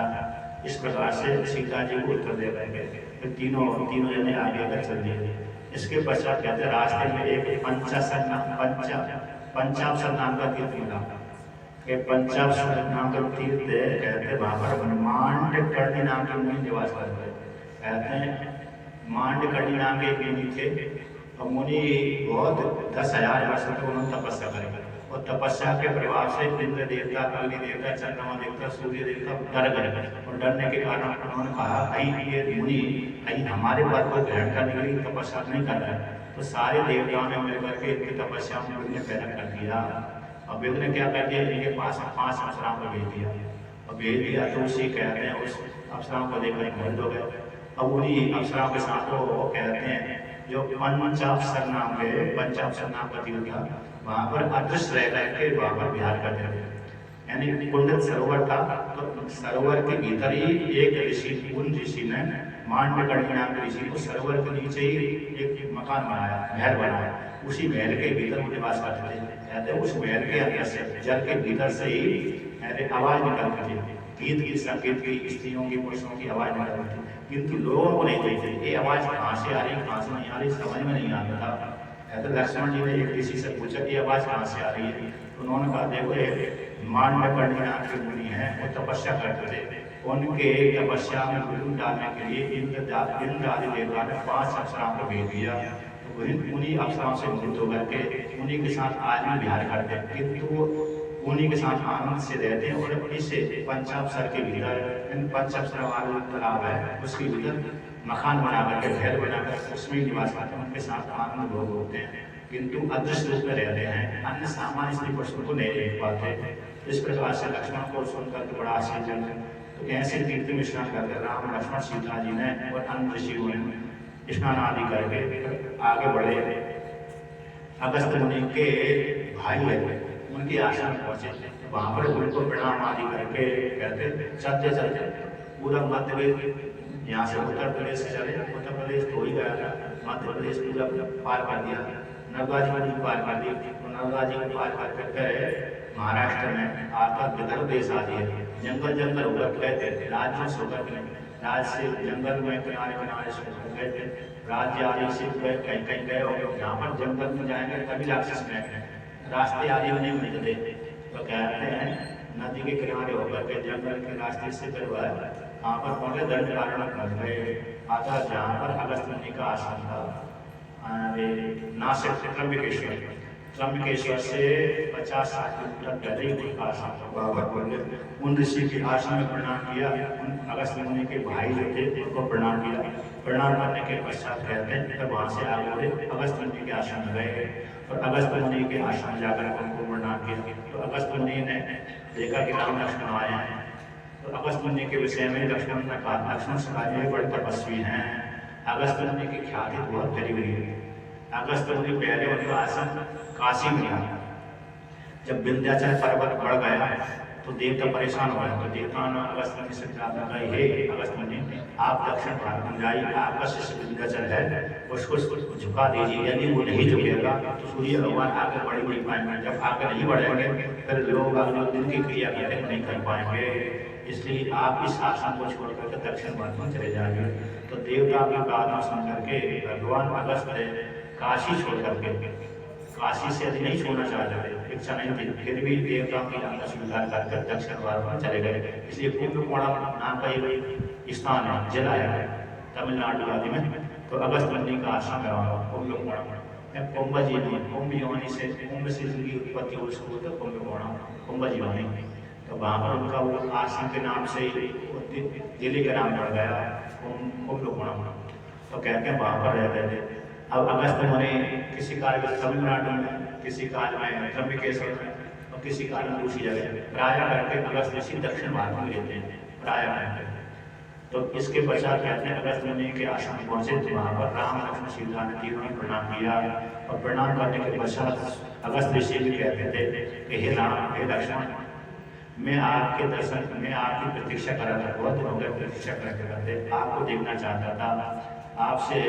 इस प्रकार से सीता जी को उत्तर दे रहे थे। फिर तीनों जने आगे आगे चल दिए। इसके पश्चात कहते हैं रास्ते में एक पंचाक्षर नाम का तीर्थ मिला। पंचाक्षर नाम का तीर्थ कहते वहाँ पर मांडकर्णी नाम के मुनि निवास करते। कहते हैं मांडकर्णी नाम के एक मुनि थे, और मुनि बहुत 10,000 वर्ष तक उन्होंने तपस्या करी, और तपस्या के प्रभाव से इंद्र देवता, अग्नि देवता, चंद्रमा देवता, सूर्य देवता डर गए, और डरने के कारण उन्होंने कहा कहीं ये मुनि कहीं हमारे पद को ग्रहण करने के लिए तपस्या नहीं कर रहे। तो सारे देवताओं ने मिलकर के इनकी तपस्या में विघ्न पैदा कर दिया। और विघ्न क्या कर दिया, इनके पास 5 अप्सराओं को भेज दिया, और भेज दिया तो उसी कहते हैं उस अप्सराओं को देखकर मोहित हो गए। अब उन्हीं अप्सराओं के साथ वो कहते हैं जो पंचाक्षर नाम का तीर्थ था, वहाँ पर अदृश्य रह करके वहाँ पर विहार करते थे। यानी कुंडल सरोवर था, तो सरोवर के भीतर ही एक ऋषि, उन ऋषि ने मांडकर्णी नाम के ऋषि को सरोवर के नीचे ही एक मकान बनाया, महल बनाया, उसी महल के भीतर वो निवास करते थे। कहते हैं उस महल के अंदर से, जल के भीतर से ही आवाज निकलती थी, गीत की, संगीत की, स्त्रियों की, पुरुषों की आवाज निकलती थी, किंतु लोगों को नहीं देखते ये आवाज कहाँ से आ रही, कहाँ से नहीं आ रही, समझ में नहीं आता था। कहते लक्ष्मण जी ने एक किसी से पूछा कि आवाज कहाँ से आ रही है, तो उन्होंने कहा देखो मांडकर्णी नाम के मुनि हैं, वो तपस्या करते थे, उनके तपस्या में विघ्न डालने के लिए इंद्र आदि देवता ने 5 अप्सराओं को भेज दिया। तो उन्हीं अप्सराओं से मुक्त होकर के उन्हीं के साथ आज भी विहार करते हैं, किंतु उन्हीं के साथ आनंद से रहते हैं। और इसे पंचाक्षर के भीतर, इन पंचाक्षर वाला तालाब है, उसके भीतर मकान बना करके, घर बनाकर उसमें निवास करते हैं, उनके साथ आनंद भोग होते हैं, किंतु अदृश्य रूप में रहते हैं, अन्य सामान्य स्त्री पुरुषों को नहीं देख पाते। इस प्रकार से लक्ष्मण को सुनकर बड़ा आश्चर्य। तो ऐसे तीर्थ में स्नान करके राम, लक्ष्मण, सीता जी ने और अन्य ऋषियों ने स्नान आदि करके आगे बढ़े। अगस्त मुनि के भाई है, उनके आश्रम पहुंचे, वहां पर उनको प्रणाम आदि करके कहते चलते चलते पूरा मध्य प्रदेश, यहाँ से उत्तर प्रदेश से चले, उत्तर प्रदेश तो ही गया था, मध्य प्रदेश पूरा पार कर दिया, नर्मदा जी को पार कर दी, तो नर्मदा जी को पार करके महाराष्ट्र में आकर विदर्भ देश आ दिए। जंगल जंगल होकर गए थे, राज्यों से होकर गए, राज्य से जंगल में किनारे किनारे से होकर गए थे, राज्य आदि से गए, कहीं कहीं गए होंगे, जहाँ पर जंगल में जाएंगे तभी राक्षस में रास्ते आदि में नहीं मिलते। तो कहते हैं नदी के किनारे होकर के जंगल के रास्ते से करवाया वहाँ पर पहुँचे, दंड कारण कर गए। अतः जहाँ पर अगस्त मुनि का आश्रम था, नासिक त्र्यंबकेश्वर से 50-60 किलोमीटर पहले ही उनका आश्रम था। बाबा बोले उन ऋषि के आश्रम में प्रणाम किया, उन अगस्त मुनि के भाई जो थे उनको प्रणाम किया। प्रणाम करने के पश्चात कहते हैं फिर वहाँ से आगे बढ़े, अगस्त मुनि के आश्रम में गए और अगस्त मुनि के आश्रम में जाकर उनको प्रणाम किया। तो अगस्त मुनि ने देखा कि राम लक्ष्मण आए हैं, तो अगस्त मुनि के विषय में लक्ष्मण ने कहा, लक्ष्मण ये बड़े तपस्वी हैं। अगस्त मुनि की ख्याति बहुत फैली हुई है। अगस्त मुनि पहले उनका आश्रम काशी में था। जब विंध्याचल पर्वत बढ़ गया तो देवता परेशान हो गए, तो देवता ने अगस्त मुनि से प्रार्थना की, हे अगस्त मुनि आप दक्षिण भारत में जाइए, आपका शिष्य विंध्याचल है उसको झुका दीजिए, यदि वो नहीं झुकेगा तो सूर्य भगवान आगे बढ़ नहीं पाएंगे, जब आगे नहीं बढ़ेंगे फिर लोग जो दिन की क्रिया करते नहीं कर पाएंगे, इसलिए आप इस आश्रम को छोड़ करके दक्षिण भारत में चले जाइए। तो देवता की प्रार्थना सुन करके भगवान अगस्त काशी छोड़ करके, काशी से यदि नहीं छोड़ना चाहते थे, इच्छा नहीं थी, फिर भी देवता की आज्ञा स्वीकार कर दक्षिण भारत में चले गए। इसलिए कुंभकोणम नाम का एक स्थान है, जिला है तमिलनाडु आदि में। तो अगस्त मुनि का आश्रम है वहाँ कुंभकोणम। कुंभ जीवनी, कुंभ योनि से, कुंभ से जिनकी उत्पत्ति हो उसको बोलते कुंभकोणम, कुंभ जीवनी। तो वहाँ पर उनका वो आश्रम के नाम से जिले का नाम पड़ गया कुंभकोणम। तो कहते हैं वहाँ पर रहते थे। अब अगस्त मुनि किसी काल में तमिलनाडु में, किसी काल में त्र्यंबकेश्वर में और किसी काल में दूसरी जगह, प्राय करके अगस्त ऋषि दक्षिण भारत में रहते हैं प्राय करके। तो इसके पश्चात कहते हैं अगस्त मुनि के आश्रम पहुंचे, तो वहाँ पर राम लक्ष्मण सीता ने तीनों ने प्रणाम किया और प्रणाम करने के पश्चात अगस्त ऋषि भी कहते थे कि हे राम, हे लक्ष्मण, मैं आपके दर्शन, मैं आपकी प्रतीक्षा कर रहा था, बहुत दिन हो गए प्रतीक्षा करते, आपको देखना चाहता था, आपसे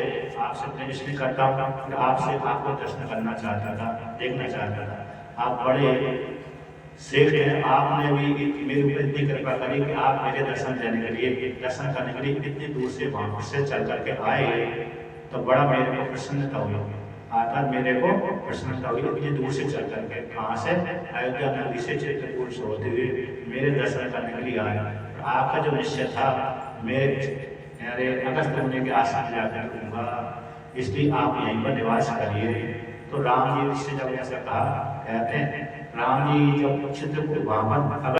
प्रेम इसलिए करता हूँ, आपको दर्शन करना चाहता था, देखना चाहता था। आप बड़े श्रेष्ठ हैं, आपने भी मेरे ऊपर इतनी कृपा करी कि आप मेरे दर्शन करने के लिए इतनी दूर से वहाँ से चल करके आए, तो बड़ा मेरे को प्रसन्नता हुई, आकर मेरे को प्रसन्नता हुई, इतनी दूर से चल करके कहाँ से, अयोध्या नगरी से चित्रकूट से होते हुए मेरे दर्शन करने के लिए आए। आपका जो निश्चय था मेरे अगस्त मुनि के आश्रम जाकर रहूँगा, इसलिए आप यहीं पर निवास करिए। तो राम जी से जब ऐसा कहा, कहते हैं राम जी जब चित्रकूट वहाँ पर